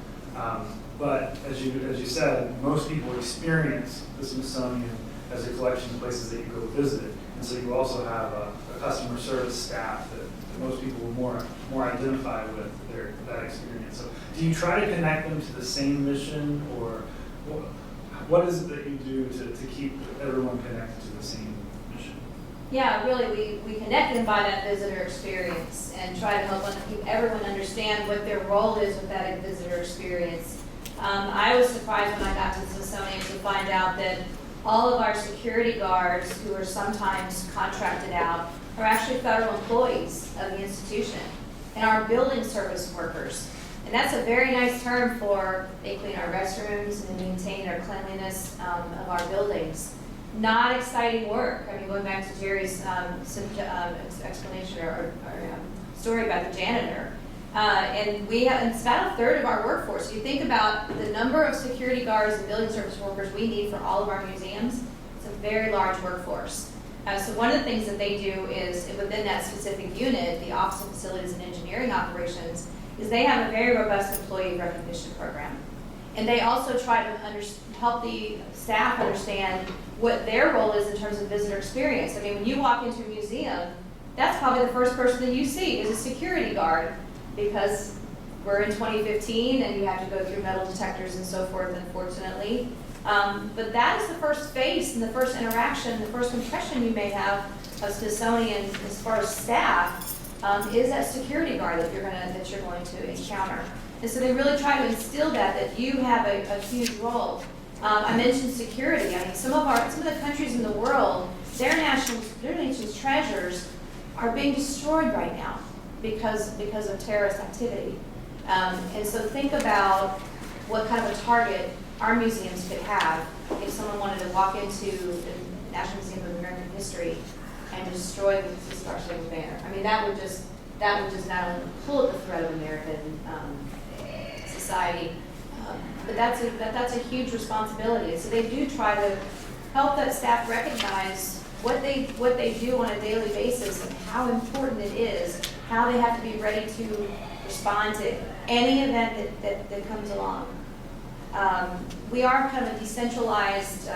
But as you said, most people experience the Smithsonian as a collection of places that you go visit, and so you also have a customer service staff that most people will more identify with that experience. So, do you try to connect them to the same mission, or what is it that you do to keep everyone connected to the same mission? Yeah, really, we connect them by that visitor experience and try to help everyone understand what their role is with that visitor experience. I was surprised when I got to the Smithsonian to find out that all of our security guards, who are sometimes contracted out, are actually federal employees of the institution, and our building service workers. And that's a very nice term for they clean our restrooms and maintain our cleanliness of our buildings. Not exciting work. I mean, going back to Jerry's explanation or story about the janitor. And it's about a third of our workforce. You think about the number of security guards and building service workers we need for all of our museums. It's a very large workforce. So one of the things that they do is, within that specific unit, the Office of Facilities and Engineering Operations, is they have a very robust employee recognition program. And they also try to help the staff understand what their role is in terms of visitor experience. I mean, when you walk into a museum, that's probably the first person that you see is a security guard, because we're in 2015 and you have to go through metal detectors and so forth, unfortunately. But that is the first face and the first interaction, the first impression you may have of Smithsonian as far as staff is that security guard that you're going to encounter. And so they really try to instill that you have a huge role. I mentioned security. I mean, some of the countries in the world, their nation's treasures are being destroyed right now because of terrorist activity. And so think about what kind of a target our museums could have if someone wanted to walk into the National Museum of American History and destroy the Star-Spangled Banner. I mean, that would just not only pull at the thread of American society, but that's a huge responsibility. So they do try to help that staff recognize what they do on a daily basis and how important it is, how they have to be ready to respond to any event that comes along. We are kind of a decentralized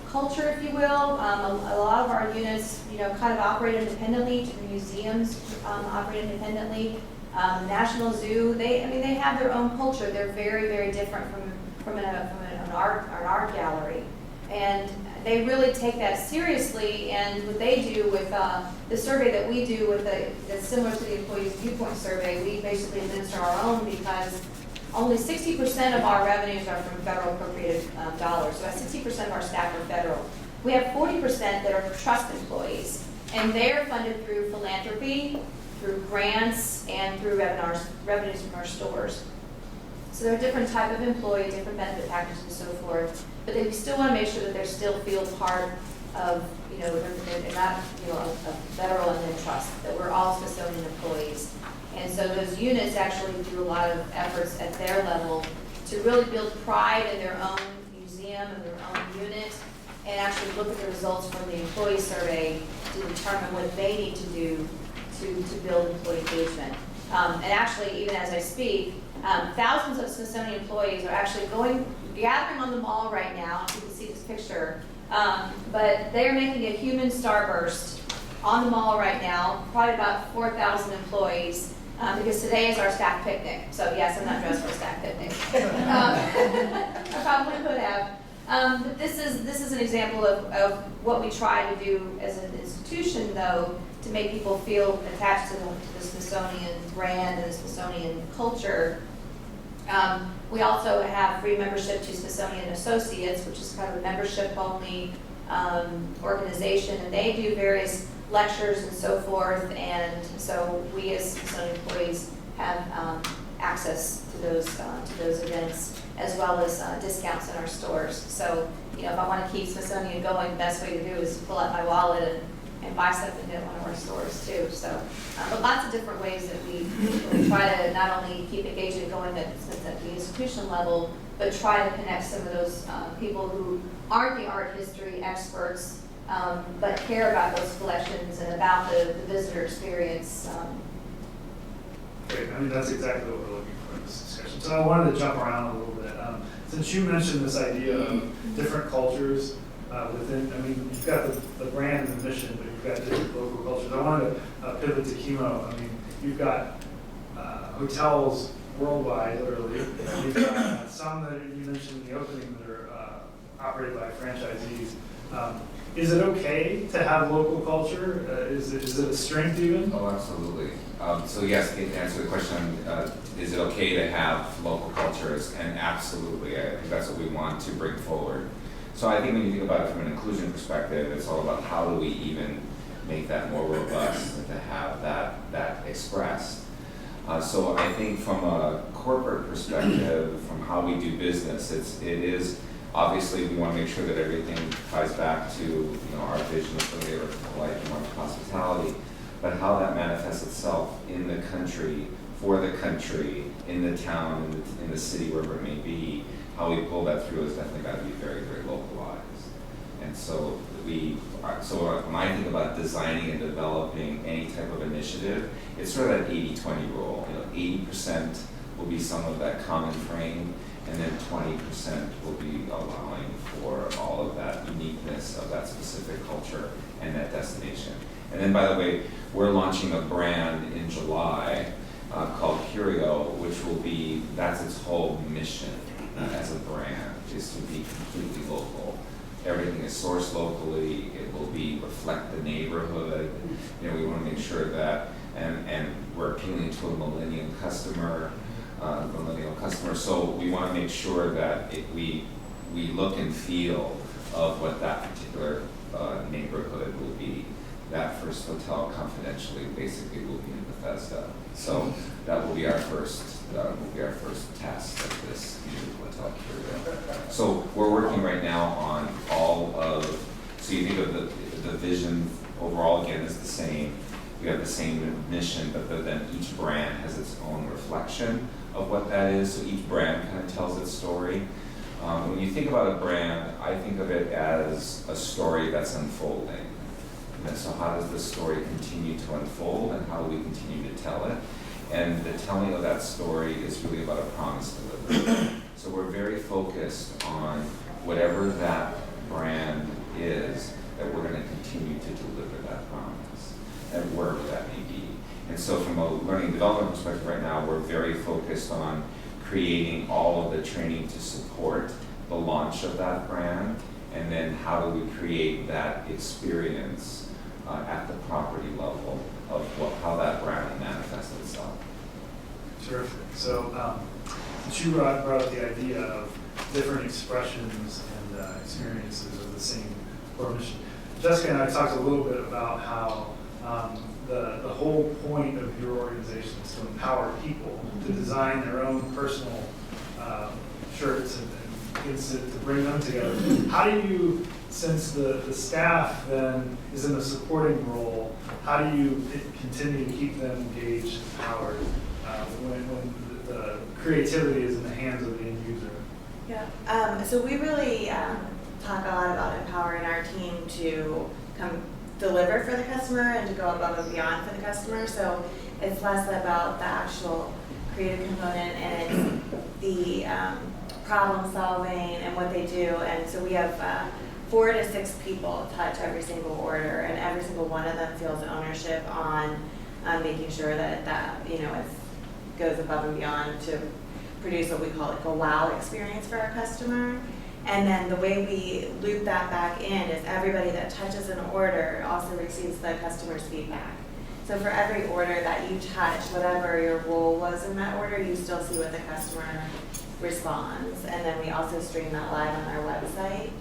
culture, if you will. A lot of our units, kind of operate independently. Museums operate independently. National Zoo, they have their own culture. They're very, very different from an art gallery, and they really take that seriously. And what they do with the survey that we do that's similar to the Employees Viewpoint Survey, we basically administer our own because only 60% of our revenues are from federal appropriated dollars. So 60% of our staff are federal. We have 40% that are trust employees, and they're funded through philanthropy, through grants, and through revenues from our stores. So they're a different type of employee, different benefit packages and so forth, but they still want to make sure that they still feel part of, they're not, a federal and then trust, that we're all Smithsonian employees. And so those units actually do a lot of efforts at their level to really build pride in their own museum and their own unit, and actually look at the results from the employee survey to determine what they need to do to build employee engagement. And actually, even as I speak, thousands of Smithsonian employees are actually gathering on the mall right now. You can see this picture. But they're making a human starburst on the mall right now, probably about 4,000 employees, because today is our staff picnic. So yes, I'm not dressed for a staff picnic. I probably could have. But this is an example of what we try to do as an institution, though, to make people feel attached to the Smithsonian brand and the Smithsonian culture. We also have free membership to Smithsonian Associates, which is kind of a membership-only organization, and they do various lectures and so forth, and so we as Smithsonian employees have access to those events, as well as discounts in our stores. So, you know, if I want to keep Smithsonian going, the best way to do is pull out my wallet and buy something at one of our stores too. So, but lots of different ways that we try to not only keep engagement going at the institutional level, but try to connect some of those people who aren't the art history experts, but care about those collections and about the visitor experience. Great, I mean, that's exactly what we're looking for in this discussion. So I wanted to jump around a little bit. Since you mentioned this idea of different cultures within, I mean, you've got the brand and the mission, but you've got different local cultures. I wanted to pivot to chemo. I mean, you've got hotels worldwide, literally. You've got some that you mentioned in the opening that are operated by franchisees. Is it okay to have local culture? Is it a strength even? Oh, absolutely. So yes, to answer the question, is it okay to have local cultures? And absolutely, I think that's what we want to bring forward. So I think when you think about it from an inclusion perspective, it's all about how do we even make that more robust and to have that expressed. So I think from a corporate perspective, from how we do business, it is obviously we want to make sure that everything ties back to our vision of familiar, polite, and warm hospitality, but how that manifests itself in the country, for the country, in the town, in the city, wherever it may be, how we pull that through is definitely got to be very, very localized. And so when I think about designing and developing any type of initiative, it's sort of that 80-20 rule. 80% will be some of that common frame, and then 20% will be allowing for all of that uniqueness of that specific culture and that destination. And then, by the way, we're launching a brand in July called Curio, which will be, that's its whole mission as a brand, is to be completely local. Everything is sourced locally. It will reflect the neighborhood. We want to make sure that, and we're appealing to a millennial customer. So we want to make sure that we look and feel of what that particular neighborhood will be. That first hotel, confidentially, basically will be in Bethesda. So that will be our first test of this new hotel Curio. So we're working right now on all of. So you think of the vision overall again is the same. We have the same mission, but then each brand has its own reflection of what that is. So each brand kind of tells its story. When you think about a brand, I think of it as a story that's unfolding. And so how does this story continue to unfold, and how do we continue to tell it? And the telling of that story is really about a promise delivery. So we're very focused on whatever that brand is, that we're going to continue to deliver that promise, and wherever that may be. And so from a learning and development perspective right now, we're very focused on creating all of the training to support the launch of that brand, and then how do we create that experience at the property level of how that brand will manifest itself. Terrific. So since you brought up the idea of different expressions and experiences of the same core mission, Jessica and I talked a little bit about how the whole point of your organization is to empower people to design their own personal shirts and things to bring them together. How do you, since the staff then is in a supporting role, how do you continue to keep them engaged and empowered when the creativity is in the hands of the end user? Yeah. So we really talk a lot about empowering our team to come deliver for the customer and to go above and beyond for the customer. So it's less about the actual creative component and it's the problem solving and what they do. And so we have 4 to 6 people touch every single order, and every single one of them feels ownership on making sure that you know, it goes above and beyond to produce what we call like a wow experience for our customer. And then the way we loop that back in is everybody that touches an order also receives the customer's feedback. So for every order that you touch, whatever your role was in that order, you still see what the customer responds. And then we also stream that live on our website.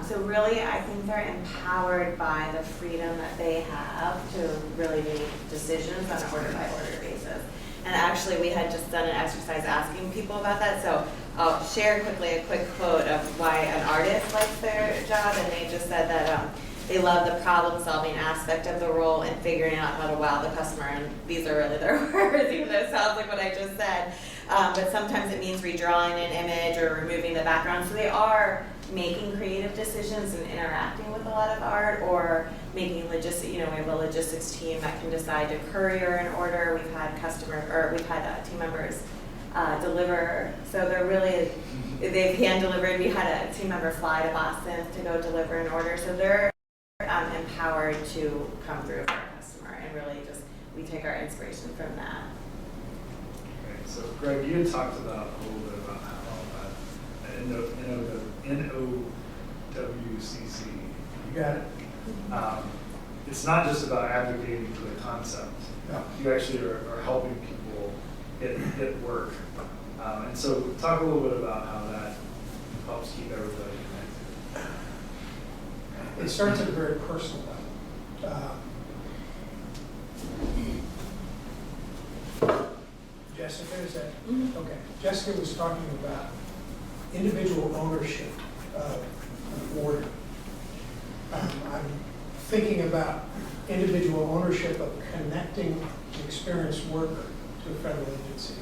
So really, I think they're empowered by the freedom that they have to really make decisions on an order-by-order basis. And actually, we had just done an exercise asking people about that. So I'll share quickly a quick quote of why an artist likes their job. And they just said that they love the problem-solving aspect of the role and figuring out how to wow the customer. And these are really their words, even though it sounds like what I just said. But sometimes it means redrawing an image or removing the background. So they are making creative decisions and interacting with a lot of art, or making logistic, you know, we have a logistics team that can decide to courier an order. We've had team members deliver, so they're really, they've hand delivered. We had a team member fly to Boston to go deliver an order, so they're empowered to come through for our customer, and really just, we take our inspiration from that. Okay, so Greg, you had talked about a little bit about how NOWCC, You got it? it's not just about advocating for the concept. No. You actually are helping people get work. And so talk a little bit about how that helps keep everybody connected. It starts at a very personal level. Jessica, is that? Mm-hmm. Okay. Jessica was talking about individual ownership of an order. I'm thinking about individual ownership of connecting an experienced worker to a federal agency.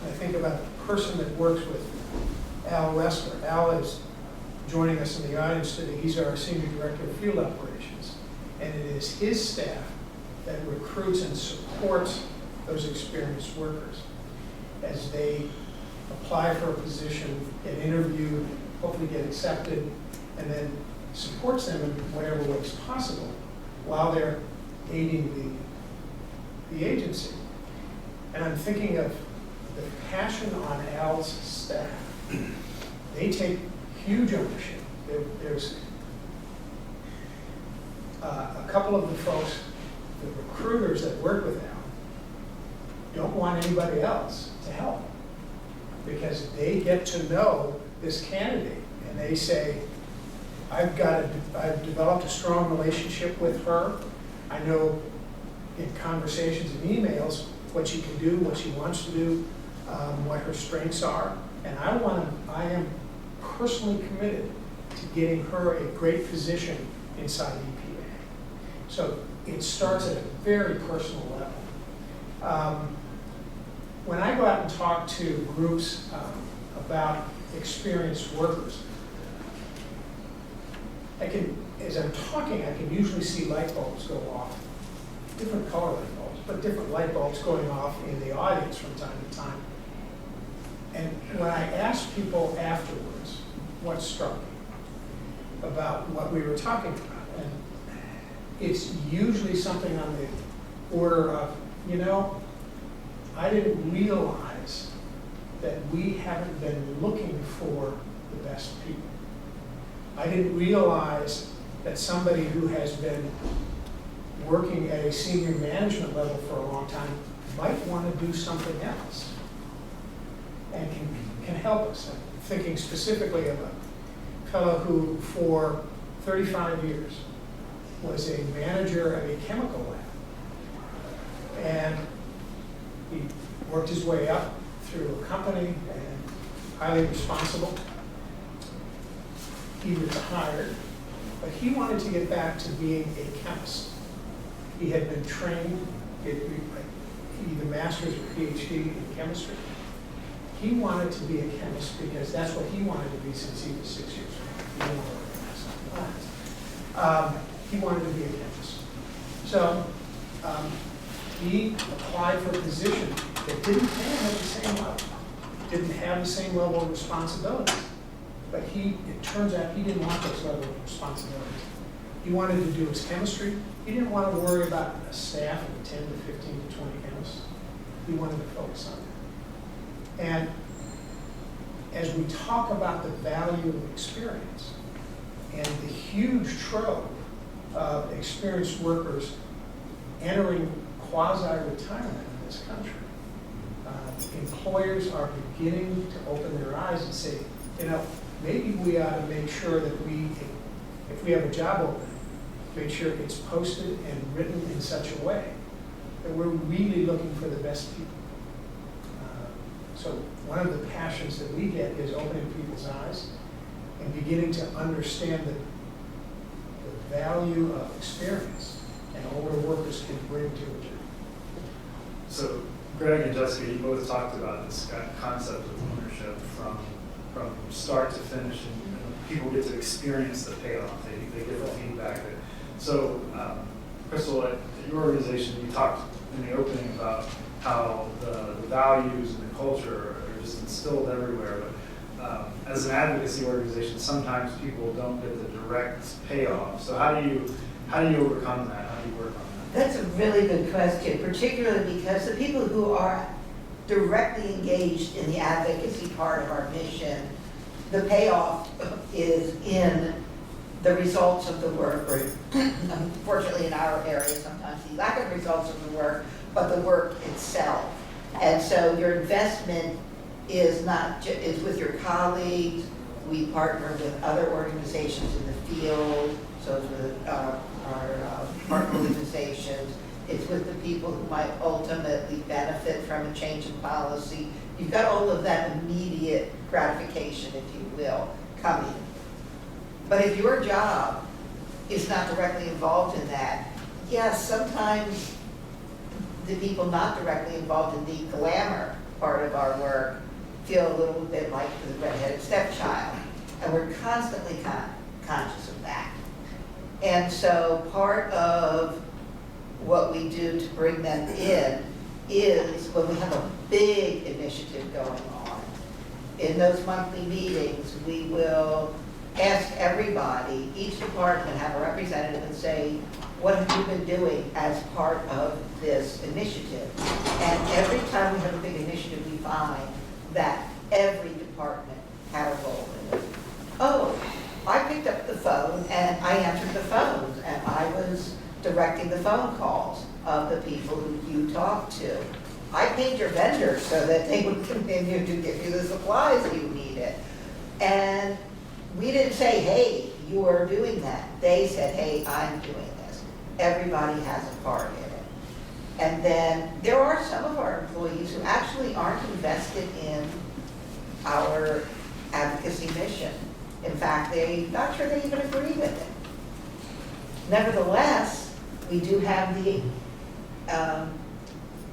I think about the person that works with Al Lessler. Al is joining us in the audience today. He's our Senior Director of Field Operations. And it is his staff that recruits and supports those experienced workers as they apply for a position, get interviewed, hopefully get accepted, and then supports them in whatever ways possible while they're aiding the agency. And I'm thinking of the passion on Al's staff. They take huge ownership. There's a couple of the folks, the recruiters that work with Al, don't want anybody else to help because they get to know this candidate and they say, I've developed a strong relationship with her. I know in conversations and emails what she can do, what she wants to do, what her strengths are, and I am personally committed to getting her a great position inside EPA. So it starts at a very personal level. When I go out and talk to groups about experienced workers, as I'm talking, I can usually see light bulbs go off, different color light bulbs, but different light bulbs going off in the audience from time to time. And when I ask people afterwards what struck me about what we were talking about, and it's usually something on the order of, you know, I didn't realize that we haven't been looking for the best people. I didn't realize that somebody who has been working at a senior management level for a long time might want to do something else and can help us. I'm thinking specifically of a fellow who for 35 years was a manager of a chemical lab. And he worked his way up through a company and highly responsible. He retired, but he wanted to get back to being a chemist. He had been trained, either master's or PhD in chemistry. He wanted to be a chemist because that's what he wanted to be since he was 6 years old. He didn't want to work on that. He wanted to be a chemist. So he applied for a position that didn't pay him at the same level, didn't have the same level of responsibility. But it turns out he didn't want those level of responsibilities. He wanted to do his chemistry. He didn't want to worry about a staff of 10 to 15 to 20 chemists. He wanted to focus on that. And as we talk about the value of experience and the huge trove of experienced workers entering quasi-retirement in this country, employers are beginning to open their eyes and say, maybe we ought to make sure that if we have a job opening, make sure it's posted and written in such a way that we're really looking for the best people. So one of the passions that we get is opening people's eyes and beginning to understand the value of experience and older workers can bring to a job. So Greg and Jessica, you both talked about this concept of ownership from start to finish, and people get to experience the payoff. They get the feedback. So, Crystal, at your organization, you talked in the opening about how the values and the culture are just instilled everywhere. But as an advocacy organization, sometimes people don't get the direct payoff. So how do you overcome that? How do you work on that? That's a really good question, particularly because the people who are directly engaged in the advocacy part of our mission, the payoff is in the results of the work, or unfortunately in our area, sometimes the lack of results of the work, but the work itself. And so your investment is is with your colleagues. We partner with other organizations in the field, so it's with our partner organizations. It's with the people who might ultimately benefit from a change in policy. You've got all of that immediate gratification, if you will, coming. But if your job is not directly involved in that, yes, sometimes the people not directly involved in the glamour part of our work feel a little bit like the redheaded stepchild. And we're constantly conscious of that. And so part of what we do to bring them in is when we have a big initiative going on. In those monthly meetings, we will ask everybody, each department have a representative and say, what have you been doing as part of this initiative? And every time we have a big initiative, we find that every department had a role in it. Oh, I picked up the phone and I answered the phones and I was directing the phone calls of the people who you talked to. I paid your vendors so that they would continue to give you the supplies you needed. And we didn't say, hey, you are doing that. They said, hey, I'm doing this. Everybody has a part in it. And then there are some of our employees who actually aren't invested in our advocacy mission. In fact, they're not sure they even agree with it. Nevertheless, we do have the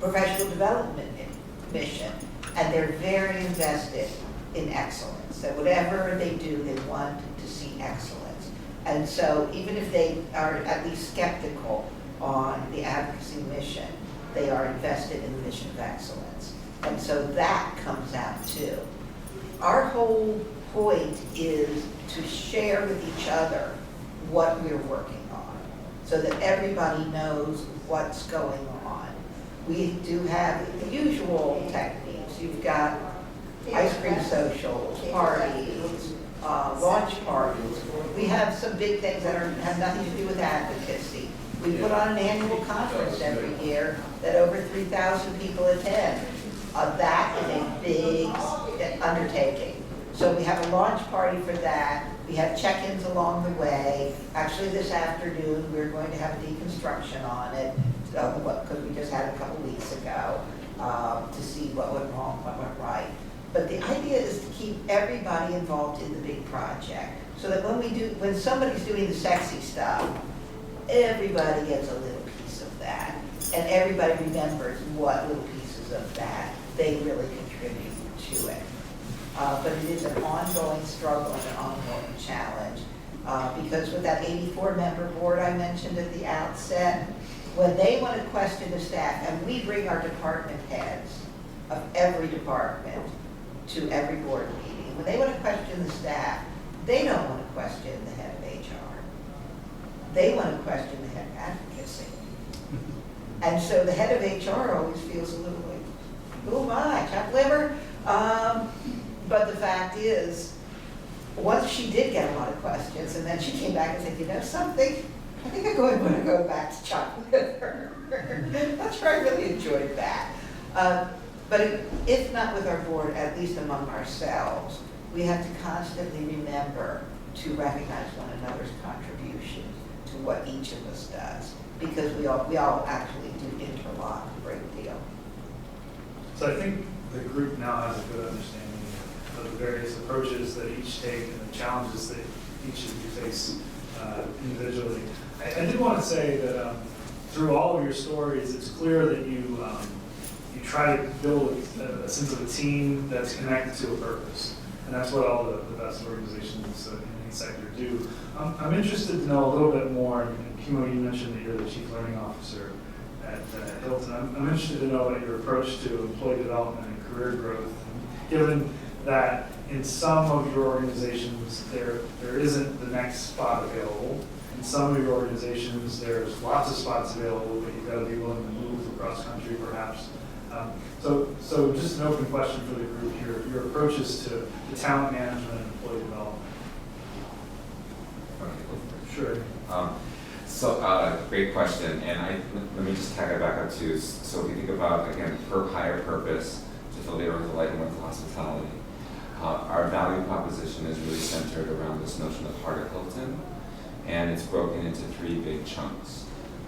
professional development mission, and they're very invested in excellence. So whatever they do, they want to see excellence. And so even if they are at least skeptical on the advocacy mission, they are invested in the mission of excellence. And so that comes out too. Our whole point is to share with each other what we're working on so that everybody knows what's going on. We do have the usual techniques. You've got ice cream socials, parties, launch parties. We have some big things that have nothing to do with advocacy. We put on an annual conference every year that over 3,000 people attend. That is a big undertaking. So we have a launch party for that. We have check-ins along the way. Actually, this afternoon, we're going to have a deconstruction on it, because we just had it a couple weeks ago, to see what went wrong, what went right. But the idea is to keep everybody involved in the big project, so that when somebody's doing the sexy stuff, everybody gets a little piece of that, and everybody remembers what little pieces of that they really contribute to it. But it is an ongoing struggle and an ongoing challenge. Because with that 84-member board I mentioned at the outset, when they want to question the staff, and we bring our department heads of every department to every board meeting, when they want to question the staff, they don't want to question the head of HR. They want to question the head of advocacy. And so the head of HR always feels a little like, oh my, chopped liver. But the fact is, once she did get a lot of questions, and then she came back and said, you know something, I think I'm going to want to go back to chopped liver. That's where I really enjoyed that. But if not with our board, at least among ourselves, we have to constantly remember to recognize one another's contribution to what each of us does, because we all actually do interlock a great deal. So I think the group now has a good understanding of the various approaches that each take and the challenges that each of you face individually. I did want to say that through all of your stories, it's clear that you try to build a sense of a team that's connected to a purpose. And that's what all the best organizations in any sector do. I'm interested to know a little bit more, and Kimo, you mentioned that you're the Chief Learning Officer at Hilton. I'm interested to know about your approach to employee development and career growth, given that in some of your organizations there isn't the next spot available. In some of your organizations there's lots of spots available, but you've got to be willing to move across country perhaps. So just an open question for the group here, your approaches to talent management and employee development. Sure. Great question, and let me just tag it back up to, so if you think about, again, higher purpose, to fill the air with light and with hospitality, our value proposition is really centered around this notion of heart of Hilton, and it's broken into 3 big chunks.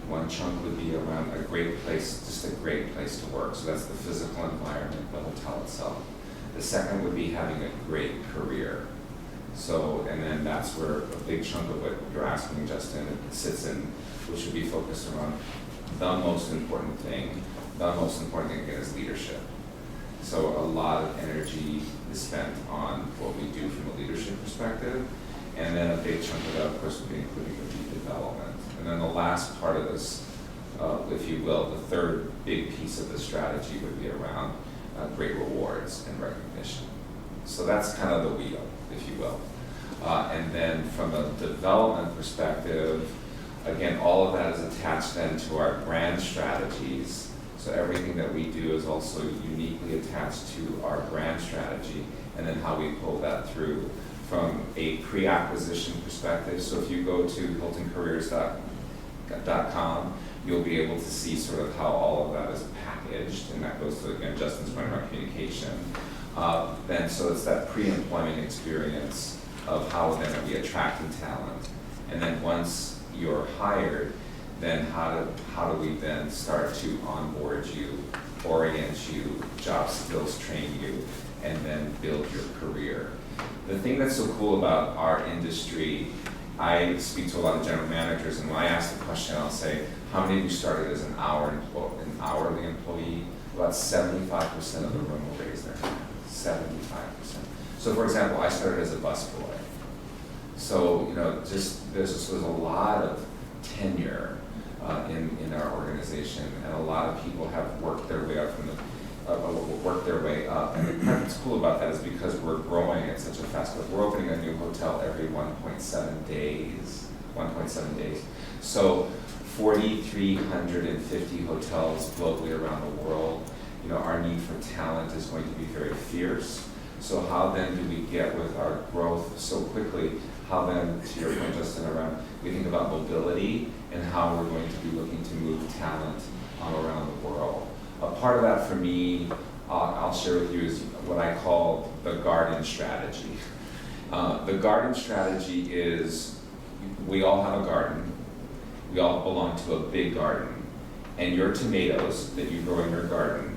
One chunk would be around a great place, just a great place to work. So that's the physical environment, the hotel itself. The second would be having a great career. So, and then that's where a big chunk of what you're asking, Justin, it sits in, which would be focused around the most important thing. The most important thing again is leadership. So a lot of energy is spent on what we do from a leadership perspective. And then a big chunk of that, of course, would be including the development. And then the last part of this, if you will, the third big piece of the strategy would be around great rewards and recognition. So that's kind of the wheel, if you will. And then from a development perspective, again, all of that is attached then to our brand strategies. So everything that we do is also uniquely attached to our brand strategy, and then how we pull that through from a pre-acquisition perspective. So if you go to hiltoncareers.com, you'll be able to see sort of how all of that is packaged, and that goes to, again, Justin's point about communication. Then, so it's that pre-employment experience of how then are we attracting talent, and then once you're hired, then how do we then start to onboard you, orient you, job skills train you, and then build your career. The thing that's so cool about our industry, I speak to a lot of general managers, and when I ask the question, I'll say, how many of you started as an hourly employee? About 75% of the room will raise their hand. 75%. So for example, I started as a busboy. So, there's a lot of tenure in our organization, and a lot of people have worked their way up And the part that's cool about that is because we're growing at such a fast clip. We're opening a new hotel every 1.7 days. So 4,350 hotels globally around the world. Our need for talent is going to be very fierce. So how then do we get with our growth so quickly? How then, to your point, Justin, around we think about mobility and how we're going to be looking to move talent around the world. A part of that for me, I'll share with you, is what I call the garden strategy. The garden strategy is, we all have a garden. We all belong to a big garden. And your tomatoes that you grow in your garden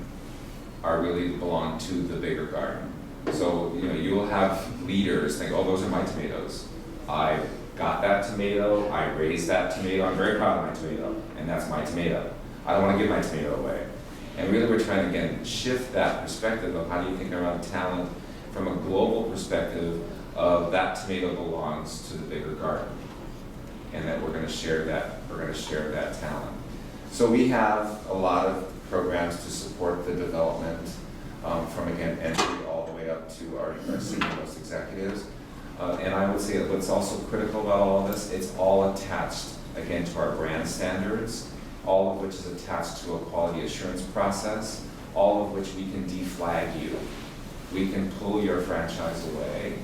really belong to the bigger garden. So, you will have leaders think, oh, those are my tomatoes. I got that tomato, I raised that tomato, I'm very proud of my tomato, and that's my tomato. I don't want to give my tomato away. And really we're trying to, again, shift that perspective of how do you think around talent from a global perspective of that tomato belongs to the bigger garden. And that we're gonna share that talent. So we have a lot of programs to support the development from, again, entry all the way up to our senior most executives. And I would say that what's also critical about all of this, it's all attached, again, to our brand standards, all of which is attached to a quality assurance process, all of which we can deflag you. We can pull your franchise away.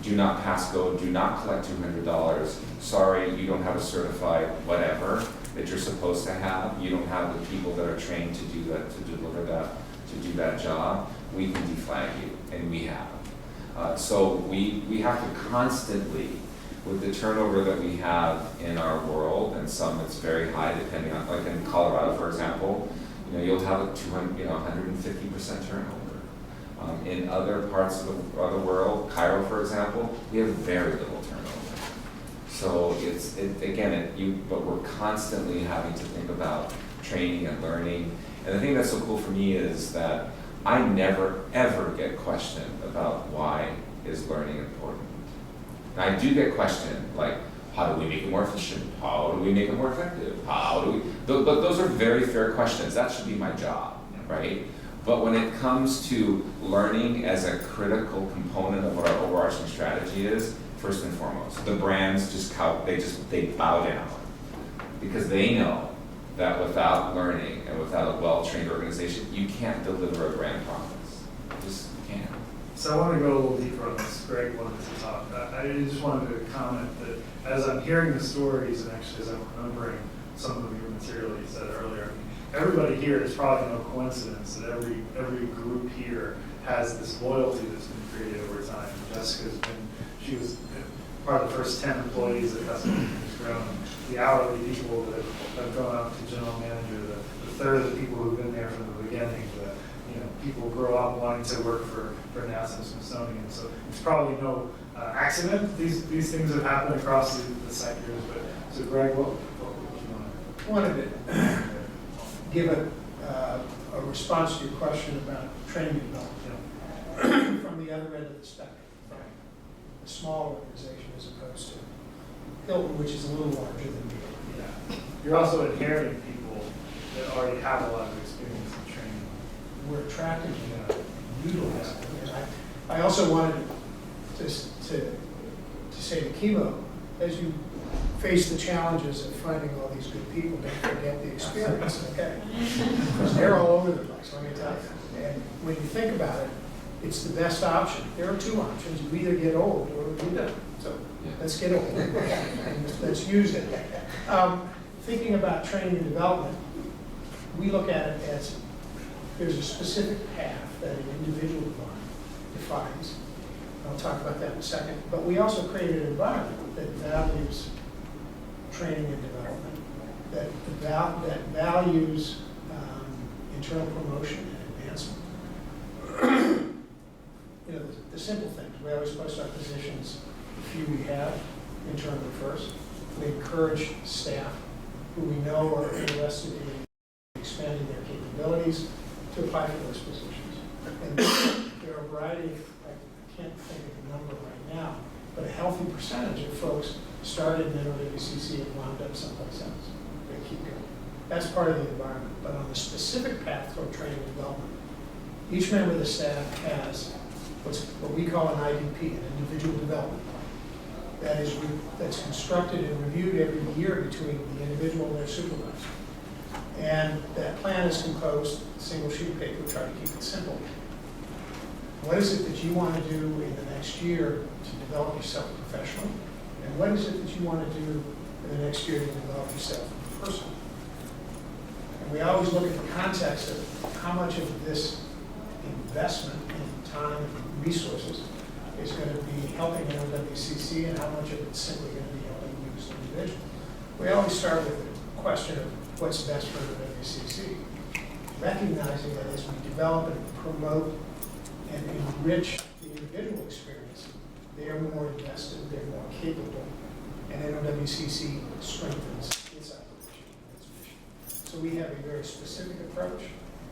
Do not pass go, do not collect $200. Sorry, you don't have a certified whatever that you're supposed to have. You don't have the people that are trained to do that, to deliver that, to do that job. We can deflag you, and we have. So we have to constantly, with the turnover that we have in our world, and some that's very high depending on, like in Colorado, for example, you'll have a 150% turnover. In other parts of the world, Cairo, for example, we have very little turnover. So but we're constantly having to think about training and learning. And the thing that's so cool for me is that I never, ever get questioned about why is learning important. Now, I do get questioned, like, how do we make it more efficient? How do we make it more effective? But those are very fair questions. That should be my job, right? But when it comes to learning as a critical component of what our overarching strategy is, first and foremost, the brands they bow down because they know that without learning and without a well-trained organization, you can't deliver a brand promise. You just can't. So I want to go a little deeper on this. Greg wanted to talk. I just wanted to comment that as I'm hearing the stories and actually as I'm remembering some of the material you said earlier, everybody here, it's probably no coincidence that every group here has this loyalty that's been created over time. She was part of the first 10 employees that Custom has grown. The hourly people that have gone up to general manager, the third of the people who've been there from the beginning, people grow up wanting to work for NASA and Smithsonian. So it's probably no accident. These things have happened across the sectors. But so Greg, what would you want to? Wanted to give a response to your question about training development from the other end of the spectrum, from a small organization as opposed to Hilton, which is a little larger than me. Yeah. You're also inheriting people that already have a lot of experience in training. We're attracting them and utilizing them. And I also wanted to say to Chemo, as you face the challenges of finding all these good people, don't forget the experience, okay? Because they're all over the place, let me tell you. And when you think about it, it's the best option. There are two options. You either get old or you don't. So let's get old and let's use it. Thinking about training and development, we look at it as there's a specific path that an individual defines. I'll talk about that in a second. But we also create an environment that values training and development, that values internal promotion and advancement. The simple things. We always post our positions, the few we have, internally first. We encourage staff who we know are interested in expanding their capabilities to apply for those positions. And there are a variety of, I can't think of the number right now, but a healthy percentage of folks started in NOWCC and wound up someplace else. They keep going. That's part of the environment. But on the specific path toward training and development, each member of the staff has what we call an IDP, an individual development plan. That's constructed and reviewed every year between the individual and their supervisor. And that plan is composed, single sheet of paper, try to keep it simple. What is it that you want to do in the next year to develop yourself professionally? And what is it that you want to do in the next year to develop yourself personally? And we always look at the context of how much of this investment in time and resources is going to be helping NOWCC and how much of it's simply going to be helping you as an individual. We always start with the question of what's best for NOWCC, recognizing that as we develop and promote and enrich the individual experience, they are more invested, they're more capable, and NOWCC strengthens its operation and its mission. So we have a very specific approach,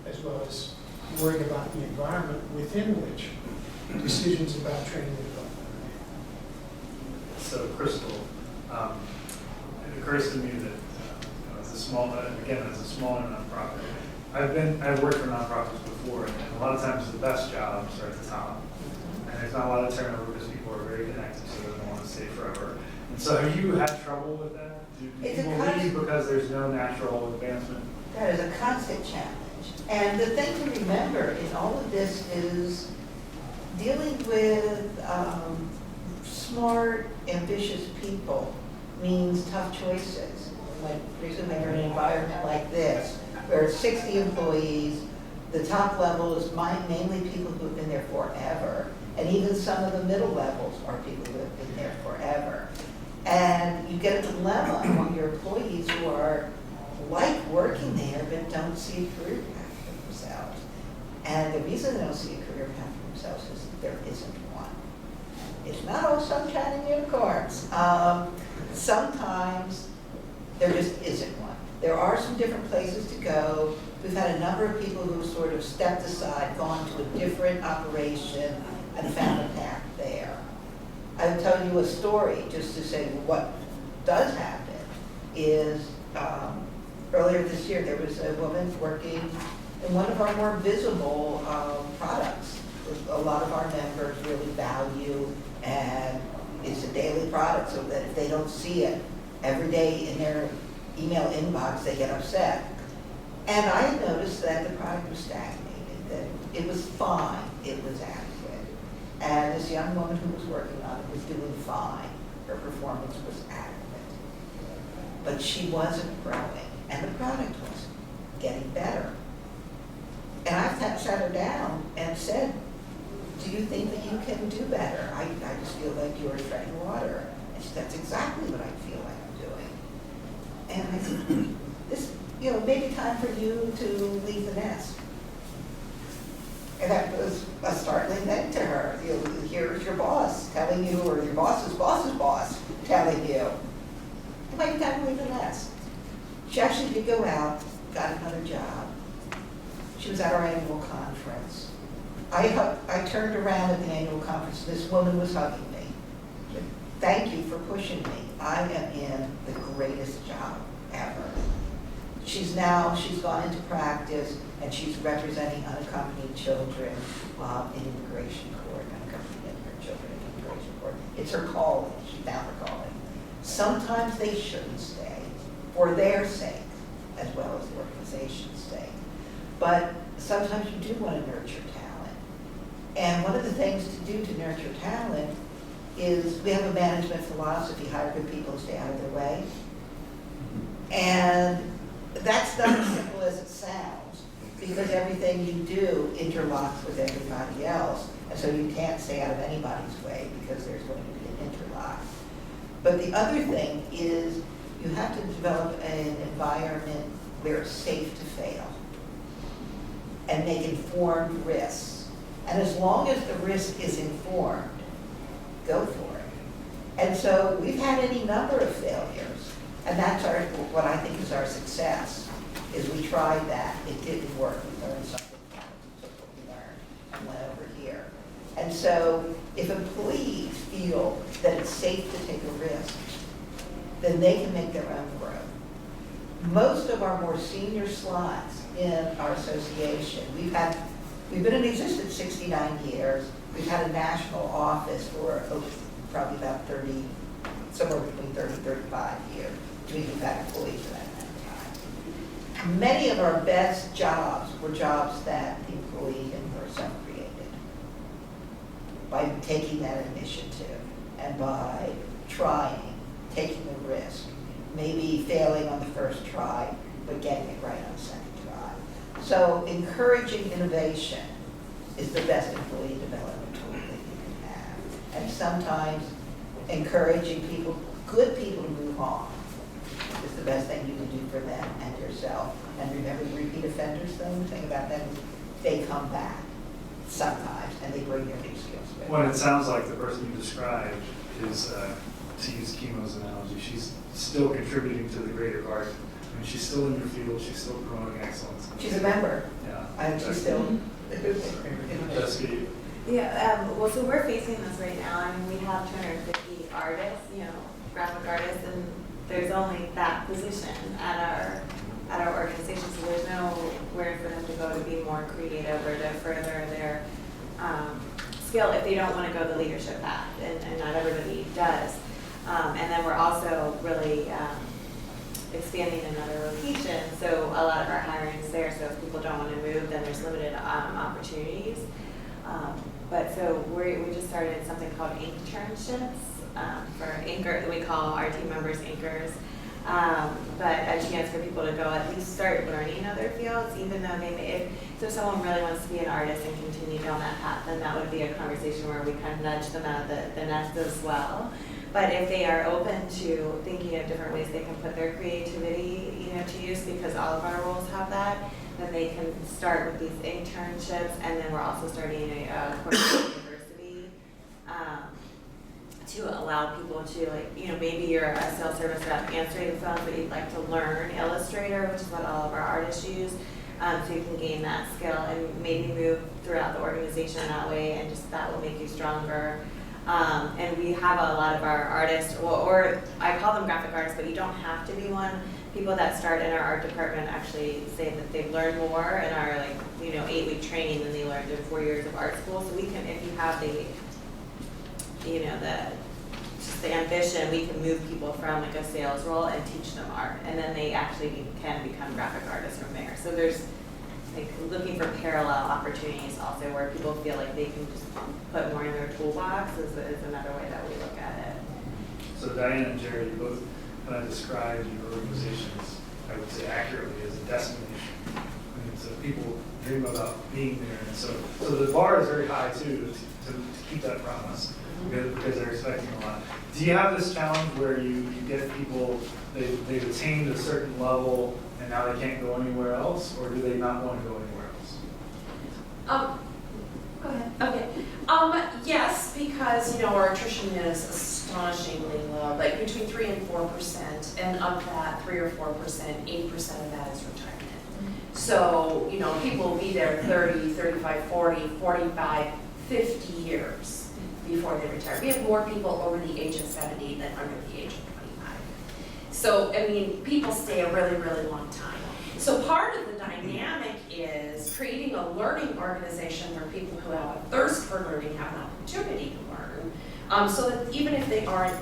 as well as worrying about the environment within which decisions about training and development are made. So Crystal, it occurs to me that as a small nonprofit, I've worked for nonprofits before, and a lot of times the best jobs are at the top. And there's not a lot of turnover because people are very connected, so they don't want to stay forever. And so have you had trouble with that? Do It's a people constant- leave because there's no natural advancement? That is a constant challenge. And the thing to remember in all of this is dealing with smart, ambitious people means tough choices. When you're in an environment like this, where 60 employees, the top level is mainly people who have been there forever, and even some of the middle levels are people who have been there forever. And you get a dilemma among your employees who are like working there but don't see a career path for themselves. And the reason they don't see a career path for themselves is that there isn't one. It's not all sunshine and unicorns. Sometimes there just isn't one. There are some different places to go. We've had a number of people who sort of stepped aside, gone to a different operation, and found a path there. I'll tell you a story just to say what does happen is earlier this year there was a woman working in one of our more visible products. A lot of our members really value, and it's a daily product, so that if they don't see it every day in their email inbox, they get upset. And I noticed that the product was stagnated, that it was fine, it was adequate. And this young woman who was working on it was doing fine. Her performance was adequate. But she wasn't growing, and the product wasn't getting better. And I sat her down and said, do you think that you can do better? I just feel like you are treading water. And she said, that's exactly what I feel like I'm doing. And I said, this, maybe time for you to leave the nest. And that was a startling thing to her. Here's your boss telling you, or your boss's boss's boss telling you, it might be time to leave the nest. She actually did go out, got another job. She was at our annual conference. I turned around at the annual conference, this woman was hugging me. She said, thank you for pushing me. I am in the greatest job ever. She's gone into practice, and she's representing unaccompanied children in immigration court, unaccompanied immigrant children in immigration court. It's her calling, she found her calling. Sometimes they shouldn't stay for their sake, as well as the organization's sake. But sometimes you do want to nurture talent. And one of the things to do to nurture talent is we have a management philosophy, hire good people and stay out of their way. And that's not as simple as it sounds, because everything you do interlocks with everybody else, and so you can't stay out of anybody's way because there's going to be an interlock. But the other thing is you have to develop an environment where it's safe to fail and make informed risks. And as long as the risk is informed, go for it. And so we've had any number of failures, and that's what I think is our success, is we tried that, it didn't work, we learned something from it, we took what we learned and went over here. And so if employees feel that it's safe to take a risk, then they can make their own growth. Most of our more senior slots in our association, we've been in existence 69 years, we've had a national office for probably about 30, somewhere between 30 and 35 years. We've had employees for that amount of time. Many of our best jobs were jobs that the employee himself created by taking that initiative and by trying, taking a risk, maybe failing on the first try, but getting it right on the second try. So encouraging innovation is the best employee development tool that you can have. And sometimes encouraging people, good people, to move on is the best thing you can do for them and yourself. And remember the repeat offenders thing? The thing about them is they come back sometimes and they bring their new skills with them. Well, it sounds like the person you described is, to use Chemo's analogy, she's still contributing to the greater garden. I mean, she's still in your field, she's still promoting excellence. She's a member, Yeah. and she's still. Jessica, Yeah, well, so we're facing this right now. I mean, we have 250 artists, graphic artists, and there's only that position at our organization, so there's nowhere for them to go to be more creative or to further their skill if they don't want to go the leadership path, and not everybody does. And then we're also really expanding in other locations, so a lot of our hiring is there, so if people don't want to move, then there's limited opportunities. But so we just started something called internships for anchor, we call our team members anchors. But a chance for people to go at least start learning other fields, even though they may, if someone really wants to be an artist and continue down that path, then that would be a conversation where we kind of nudge them out of the nest as well. But if they are open to thinking of different ways they can put their creativity, to use, because all of our roles have that, then they can start with these internships, and then we're also starting a course at university to allow people to, maybe you're a sales service rep answering the phone, but you'd like to learn Illustrator, which is what all of our artists use, so you can gain that skill and maybe move throughout the organization that way, and just that will make you stronger. And we have a lot of our artists, or I call them graphic artists, but you don't have to be one. People that start in our art department actually say that they've learned more in our 8-week training than they learned in 4 years of art school. So we can, if you have the ambition, we can move people from a sales role and teach them art, and then they actually can become graphic artists from there. So there's looking for parallel opportunities also where people feel like they can just put more in their toolbox is another way that we look at it. So Diane and Jerry, you both kind of described your organizations, I would say accurately, as a destination. I mean, so people dream about being there, and so the bar is very high too to keep that promise, because they're expecting a lot. Do you have this challenge where you get people, they've attained a certain level and now they can't go anywhere else, or do they not want to go anywhere else? Go ahead. Okay. Yes, because our attrition is astonishingly low, between 3 and 4%, and of that 3 or 4%, 80% of that is retirement. So people will be there 30, 35, 40, 45, 50 years before they retire. We have more people over the age of 70 than under the age of 25. So people stay a really, really long time. So part of the dynamic is creating a learning organization where people who have a thirst for learning have an opportunity to learn, so that even if they aren't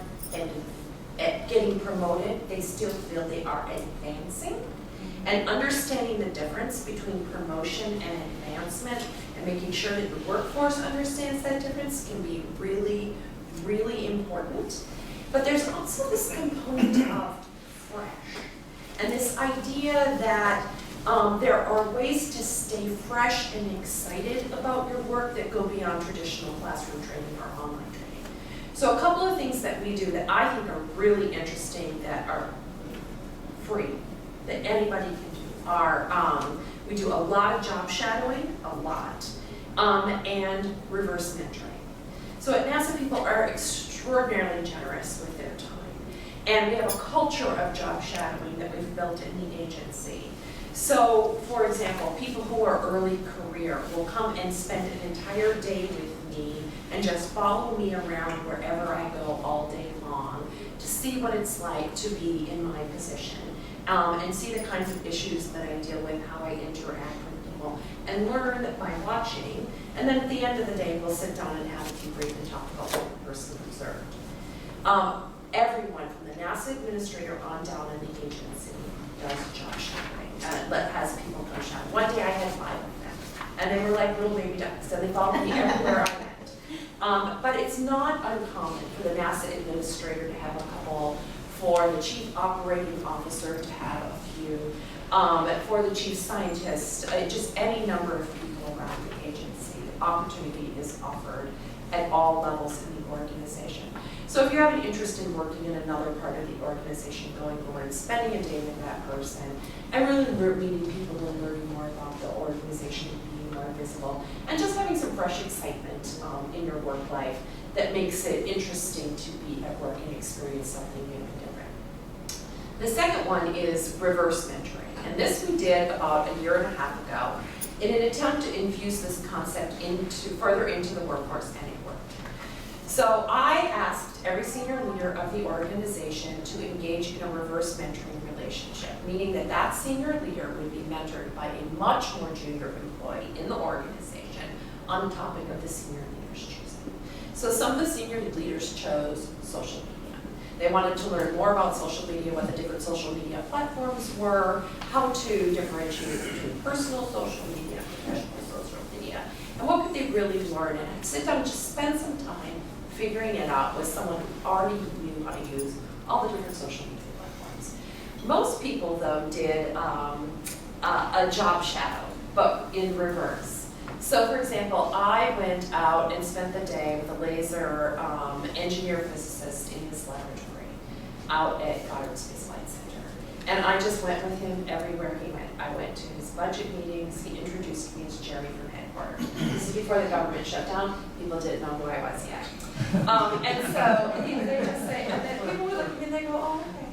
getting promoted, they still feel they are advancing. And understanding the difference between promotion and advancement and making sure that the workforce understands that difference can be really, really important. But there's also this component of fresh. And this idea that there are ways to stay fresh and excited about your work that go beyond traditional classroom training or online training. So a couple of things that we do that I think are really interesting that are free, that anybody can do, are we do a lot of job shadowing, and reverse mentoring. So at NASA, people are extraordinarily generous with their time. And we have a culture of job shadowing that we've built in the agency. So, for example, people who are early career will come and spend an entire day with me and just follow me around wherever I go all day long to see what it's like to be in my position, and see the kinds of issues that I deal with, how I interact with people, and learn by watching. And then at the end of the day, we'll sit down and have a debrief and talk about what the person observed. Everyone from the NASA administrator on down in the agency does job shadowing, has people come shadow. One day I had 5 of them, and they were like little baby ducks, and they followed me everywhere I went. But it's not uncommon for the NASA administrator to have a couple, for the chief operating officer to have a few, for the chief scientist, just any number of people around the agency. Opportunity is offered at all levels in the organization. So if you have an interest in working in another part of the organization, going over and spending a day with that person, and really meeting people and learning more about the organization and being more visible, and just having some fresh excitement in your work life that makes it interesting to be at work and experience something new and different. The second one is reverse mentoring, and this we did about a year and a half ago in an attempt to infuse this concept further into the workforce, and it worked. So I asked every senior leader of the organization to engage in a reverse mentoring relationship, meaning that that senior leader would be mentored by a much more junior employee in the organization on the topic of the senior leader's choosing. So some of the senior leaders chose social media. They wanted to learn more about social media, what the different social media platforms were, how to differentiate between personal social media and professional social media, and what could they really learn, and I'd sit down and just spend some time figuring it out with someone who already knew how to use all the different social media platforms. Most people, though, did a job shadow, but in reverse. So, for example, I went out and spent the day with a laser engineer physicist in his laboratory out at Goddard Space Flight Center. And I just went with him everywhere he went. I went to his budget meetings. He introduced me as Jerry from headquarters. This is before the government shut down. People didn't know who I was yet. And so they just say, and then people would look at me and they go, oh, okay.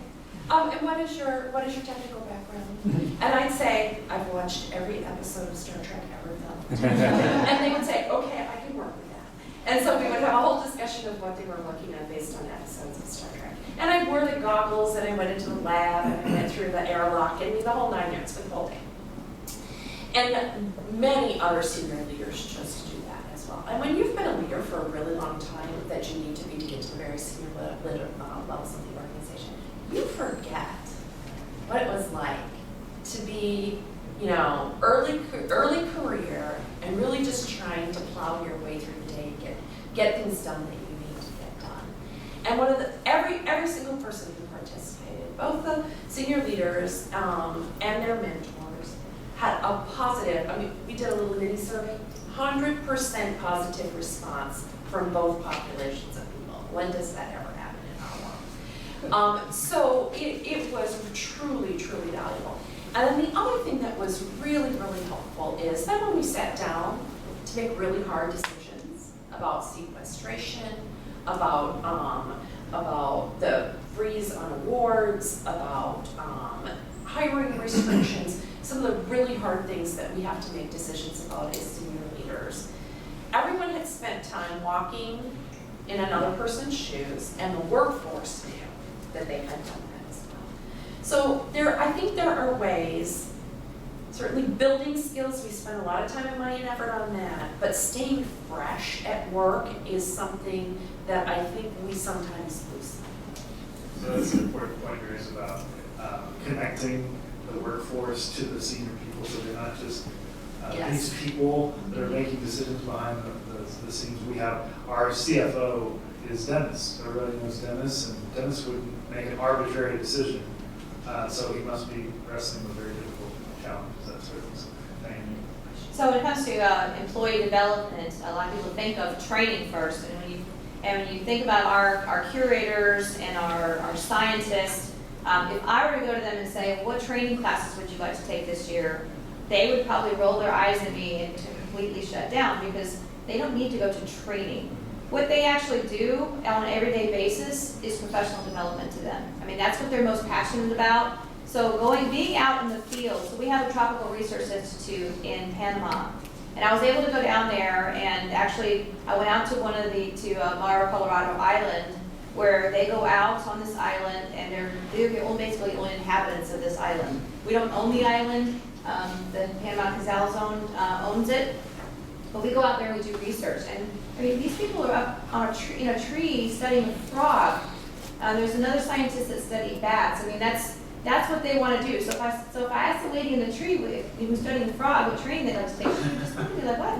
And what is your technical background? And I'd say, I've watched every episode of Star Trek ever done. And they would say, okay, I can work with that. And so we would have a whole discussion of what they were working on based on episodes of Star Trek. And I wore the goggles, and I went into the lab, and I went through the airlock, and the whole 9 yards with the whole thing. And many other senior leaders chose to do that as well. And when you've been a leader for a really long time that you need to be to get to the very senior levels of the organization, you forget what it was like to be, early career and really just trying to plow your way through the day and get things done that you need to get done. And one of every single person who participated, both the senior leaders and their mentors, had a positive. We did a little mini survey, 100% positive response from both populations of people. When does that ever happen in our world? So it was truly, truly valuable. And then the other thing that was really, really helpful is that when we sat down to make really hard decisions about sequestration, about the freeze on awards, about hiring restrictions, some of the really hard things that we have to make decisions about as senior leaders. Everyone had spent time walking in another person's shoes, and the workforce knew that they had done that as well. So I think there are ways, certainly building skills, we spend a lot of time and money and effort on that, but staying fresh at work is something that I think we sometimes lose. So that's an important point you raised about connecting the workforce to the senior people, so they're not just these people that are making decisions behind the scenes. We have our CFO is Dennis. Everybody knows Dennis, and Dennis wouldn't make an arbitrary decision. So he must be wrestling with very difficult challenges. That's what he's saying. So when it comes to employee development, a lot of people think of training first, and when you think about our curators and our scientists, if I were to go to them and say, what training classes would you like to take this year? They would probably roll their eyes at me and to completely shut down, because they don't need to go to training. What they actually do on an everyday basis is professional development to them. That's what they're most passionate about. So being out in the field, so we have a Tropical Research Institute in Panama, and I was able to go down there, and actually I went out to Mara, Colorado Island, where they go out on this island, and they're basically the only inhabitants of this island. We don't own the island. The Panama Canal Zone owns it, but we go out there and we do research. And these people are up on a tree studying a frog. There's another scientist that studied bats. That's what they want to do. So if I ask the lady in the tree who's studying the frog what training they'd like to take, she'd just look at me like, what?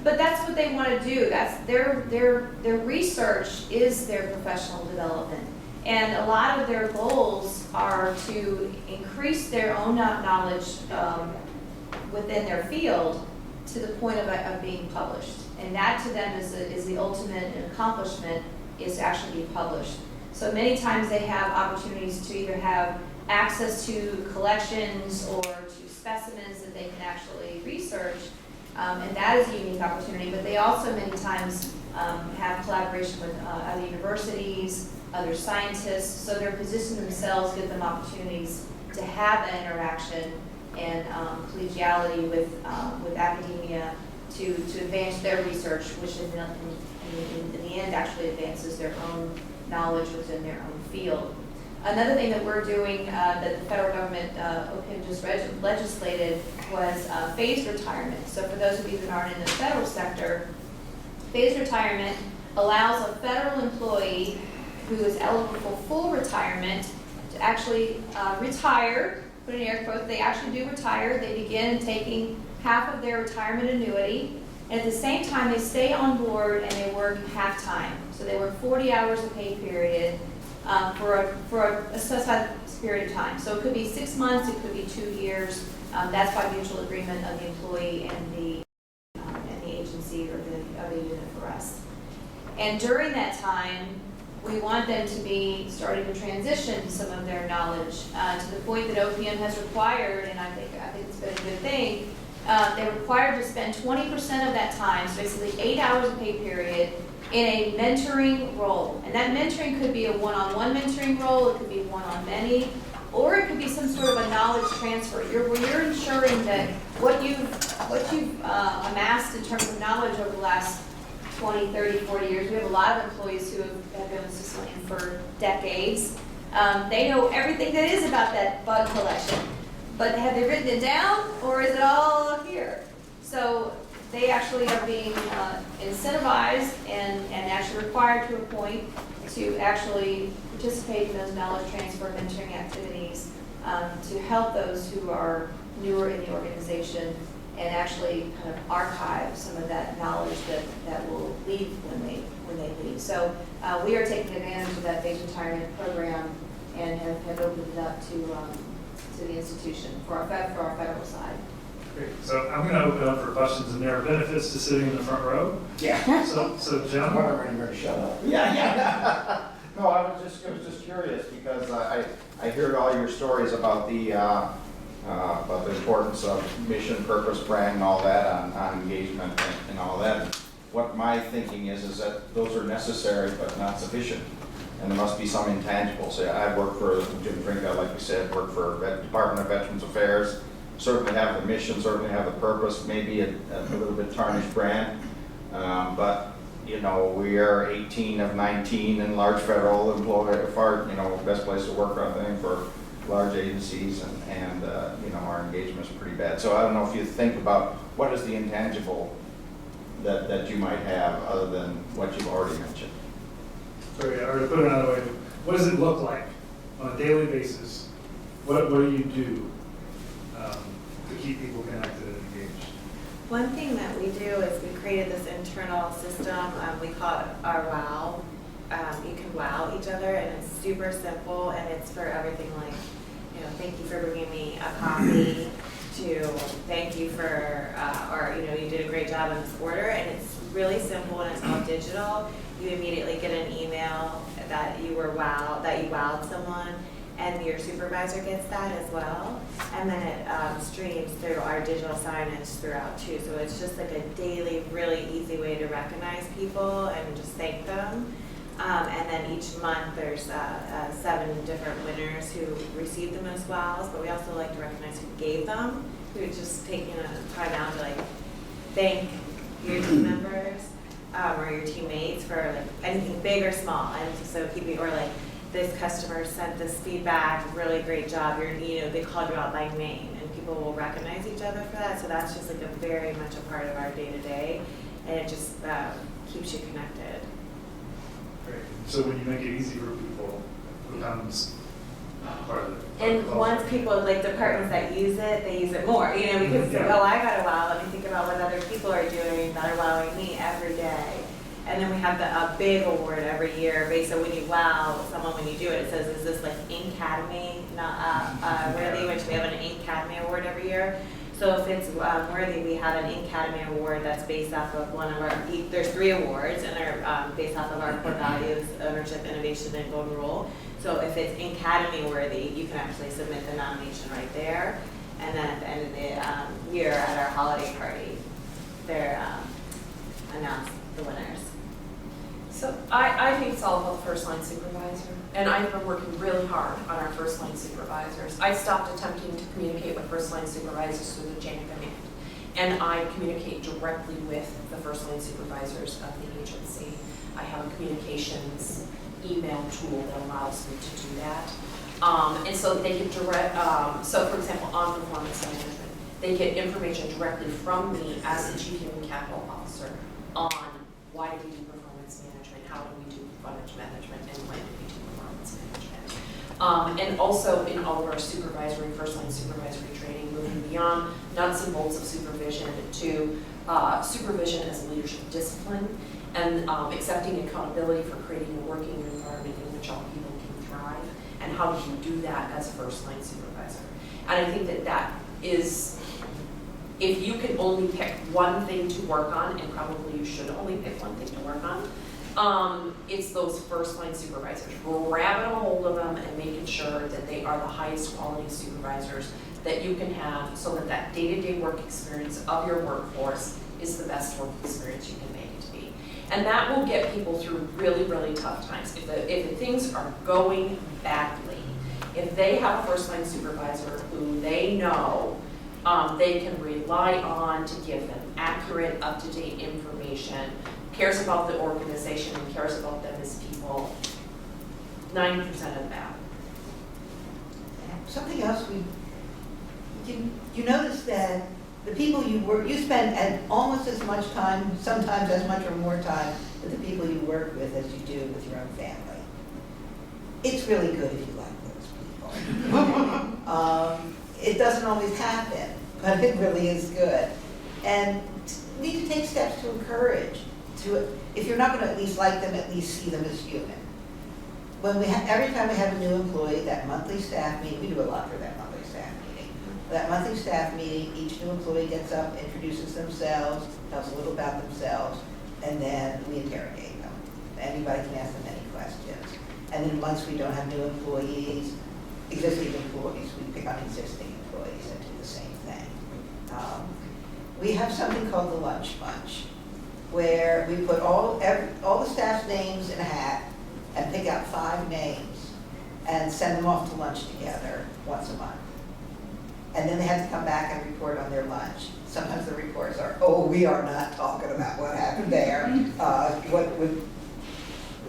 But that's what they want to do. That's their research is their professional development. And a lot of their goals are to increase their own knowledge within their field to the point of being published. And that to them is the ultimate accomplishment, is to actually be published. So many times they have opportunities to either have access to collections or to specimens that they can actually research, and that is a unique opportunity. But they also many times have collaboration with other universities, other scientists, so their position themselves give them opportunities to have that interaction and collegiality with academia to advance their research, which in the end actually advances their own knowledge within their own field. Another thing that we're doing that the federal government, OPM, just legislated was phased retirement. So for those of you that aren't in the federal sector, phased retirement allows a federal employee who is eligible for full retirement to actually retire, put in air quotes, they actually do retire. They begin taking half of their retirement annuity, and at the same time they stay on board and they work half-time. So they work 40 hours a pay period for a specified period of time. So it could be 6 months, it could be 2 years. That's by mutual agreement of the employee and the agency or the unit for us. And during that time, we want them to be starting to transition some of their knowledge to the point that OPM has required, and I think it's been a good thing. They're required to spend 20% of that time, so basically 8 hours a pay period, in a mentoring role. And that mentoring could be a one-on-one mentoring role, it could be one-on-many, or it could be some sort of a knowledge transfer. Where you're ensuring that what you've amassed in terms of knowledge over the last 20, 30, 40 years. We have a lot of employees who have been with Smithsonian for decades. They know everything that is about that bug collection. But have they written it down, or is it all up here? So they actually are being incentivized and actually required to a point to actually participate in those knowledge transfer mentoring activities to help those who are newer in the organization and actually kind of archive some of that knowledge that will leave when they leave. So we are taking advantage of that phased retirement program and have opened it up to the institution for our federal side. Great. So I'm going to open up for questions, and there are benefits to sitting in the front row. Yeah. So Jim? I'm ready to shut up. Yeah. No, I was just curious because I heard all your stories about the importance of mission, purpose, brand, and all that on engagement and all that. What my thinking is that those are necessary but not sufficient, and there must be some intangibles. I work for Jim Trinka, like you said, work for Department of Veterans Affairs. Certainly have the mission, certainly have the purpose, maybe a little bit tarnished brand, but you know, we are 18 of 19 in large federal employee, best place to work, I think, for large agencies, and you know, our engagement is pretty bad. So I don't know if you think about what is the intangible that you might have other than what you've already mentioned. Sorry, or to put it another way, what does it look like on a daily basis? What do you do to keep people connected and engaged? One thing that we do is we created this internal system, we call it our WOW. You can wow each other, and it's super simple, and it's for everything like, thank you for bringing me a copy, to thank you for, or you did a great job in this order, and it's really simple and it's all digital. You immediately get an email that you wowed someone, and your supervisor gets that as well, and then it streams through our digital signage throughout too. So it's just like a daily, really easy way to recognize people and just thank them. And then each month there's 7 different winners who received the most wows, but we also like to recognize who gave them, who just taking a time out to thank your team members or your teammates for anything big or small. And so this customer sent this feedback, really great job. They called you out by name, and people will recognize each other for that. So that's just a very much a part of our day-to-day, and it just keeps you connected. Great. So when you make it easy for people, it becomes part of it. And once people, departments that use it, they use it more, because I got a wow, let me think about what other people are doing that are wowing me every day. And then we have a big award every year based on when you wow someone when you do it. It says, is this Inc. Academy worthy, which we have an Inc. Academy award every year. So if it's worthy, we have an Inc. Academy award that's based off of one of our, there's 3 awards, and they're based off of our core values, ownership, innovation, and golden rule. So if it's Inc. Academy worthy, you can actually submit the nomination right there. And then at the end of the year at our holiday party, they're announce the winners. So I think it's all about first line supervisor, and I've been working really hard on our first line supervisors. I stopped attempting to communicate with first line supervisors through the chain of command, and I communicate directly with the first line supervisors of the agency. I have a communications email tool that allows me to do that. And so they get direct, so for example, on performance management, they get information directly from me as the Chief Human Capital Officer on why do we do performance management, how do we do fundage management, and when do we do performance management. And also in all of our supervisory, first-line supervisory training, moving beyond nuts and bolts of supervision to supervision as a leadership discipline, and accepting accountability for creating a working environment in which all people can thrive, and how do you do that as a first-line supervisor. And I think that that is, if you can only pick one thing to work on, and probably you should only pick one thing to work on, it's those first-line supervisors. Grabbing a hold of them and making sure that they are the highest quality supervisors that you can have, so that that day-to-day work experience of your workforce is the best work experience you can make it to be. And that will get people through really, really tough times. If the things are going badly, if they have a first-line supervisor who they know they can rely on to give them accurate, up-to-date information, cares about the organization and cares about them as people, 90% of the battle. Something else you notice that the people you spend almost as much time, sometimes as much or more time with the people you work with as you do with your own family. It's really good if you like those people. It doesn't always happen, but it really is good. And we need to take steps to encourage, if you're not going to at least like them, at least see them as human. Every time we have a new employee, that monthly staff meeting, we do a lot for that monthly staff meeting. That monthly staff meeting, each new employee gets up, introduces themselves, tells a little about themselves, and then we interrogate them. Anybody can ask them any questions. And then once we don't have new employees, existing employees, we pick on existing employees and do the same thing. We have something called the lunch bunch, where we put all the staff's names in a hat and pick out 5 names and send them off to lunch together once a month. And then they have to come back and report on their lunch. Sometimes the reports are, oh, we are not talking about what happened there. What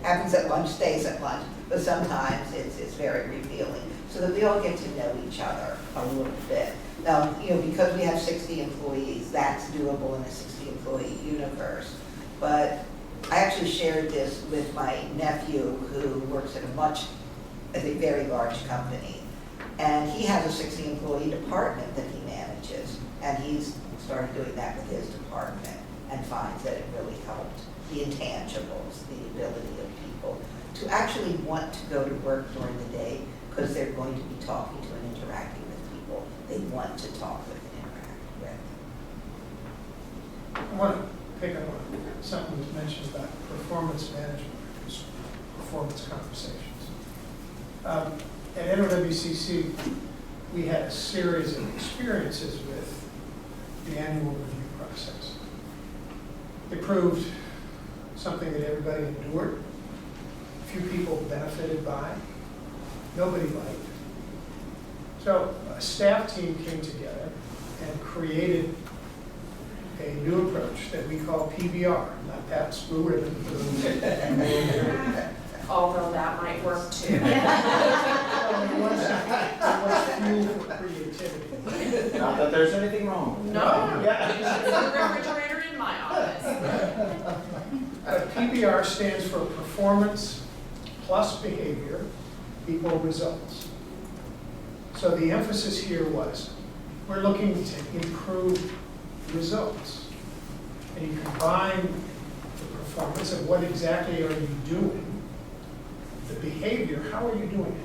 happens at lunch stays at lunch. But sometimes it's very revealing, so that we all get to know each other a little bit. Now, because we have 60 employees, that's doable in a 60-employee universe. But I actually shared this with my nephew, who works at a very large company. And he has a 60-employee department that he manages. And he's started doing that with his department and finds that it really helped the intangibles, the ability of people to actually want to go to work during the day, because they're going to be talking to and interacting with people they want to talk with and interact with. I want to pick up on something that was mentioned about performance management, performance conversations. At NOWCC, we had a series of experiences with the annual review process. It proved something that everybody endured, few people benefited by, nobody liked. So a staff team came together and created a new approach that we call PBR, not Pat's Blue Ribbon. Although that might work too. It was fuel for creativity. Not that there's anything wrong with it. No, Yeah. there's a refrigerator in my office. PBR stands for performance plus behavior equal results. So the emphasis here was, we're looking to improve results. And you combine the performance of what exactly are you doing, the behavior, how are you doing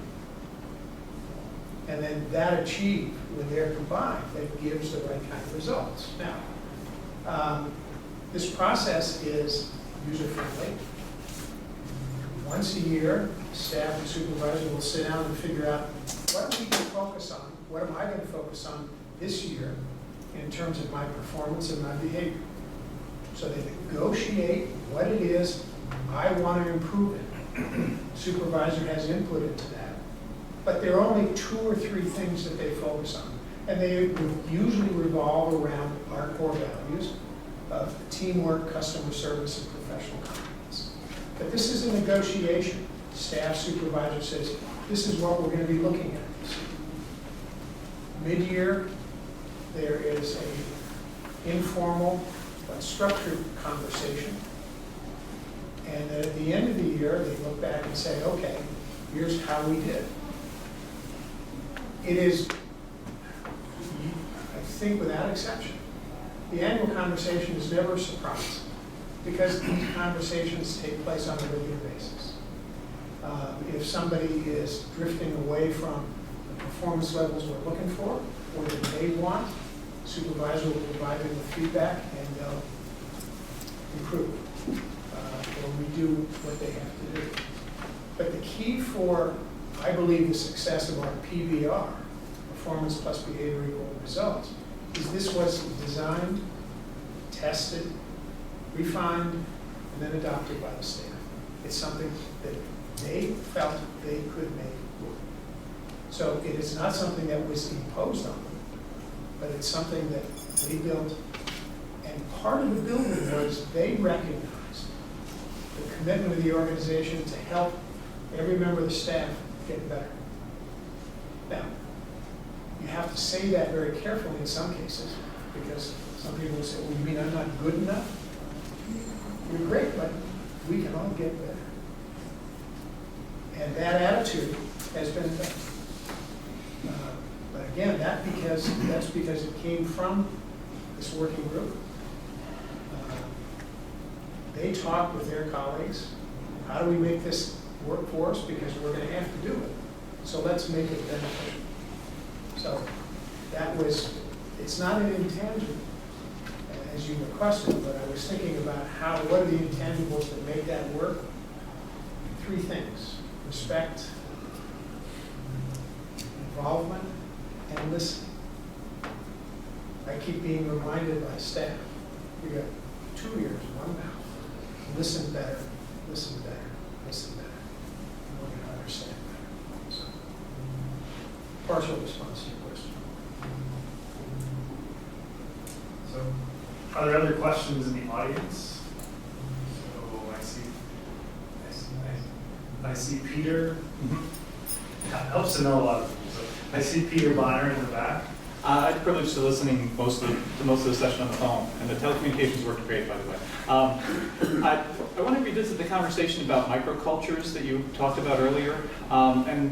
it? And then that achieved, when they're combined, that gives the right kind of results. Now, this process is user-friendly. Once a year, staff and supervisor will sit down and figure out, what are we going to focus on? What am I going to focus on this year in terms of my performance and my behavior? So they negotiate what it is I want to improve it. Supervisor has input into that. But there are only 2 or 3 things that they focus on. And they usually revolve around our core values of teamwork, customer service, and professional competence. But this is a negotiation. Staff supervisor says, this is what we're going to be looking at this year. Mid-year, there is an informal but structured conversation. And then at the end of the year, they look back and say, okay, here's how we did. It is, I think without exception, the annual conversation is never a surprise because these conversations take place on a regular basis. If somebody is drifting away from the performance levels we're looking for or that they want, supervisor will provide them with feedback and they'll improve or redo what they have to do. But the key for, I believe, the success of our PBR, performance plus behavior equal results, is this was designed, tested, refined, and then adopted by the staff. It's something that they felt they could make work. So it is not something that was imposed on them, but it's something that they built. And part of the building was they recognized the commitment of the organization to help every member of the staff get better. Now, you have to say that very carefully in some cases, because some people will say, well, you mean I'm not good enough? You're great, but we can all get better. And that attitude has been done. But again, that's because it came from this working group. They talked with their colleagues. How do we make this work for us? Because we're going to have to do it. So let's make it beneficial. So that was, it's not an intangible, as you requested, but I was thinking about what are the intangibles that make that work? 3 things: respect, involvement, and listening. I keep being reminded by staff, we got 2 ears, 1 mouth. Listen better, listen better, listen better. And we're going to understand better. So, partial response to your question. So, are there other questions in the audience? So I see Peter. Helps to know a lot of people. So I see Peter Bonner in the back. I had the privilege of listening to most of the session on the phone, and the telecommunications worked great, by the way. I want to revisit the conversation about microcultures that you talked about earlier. And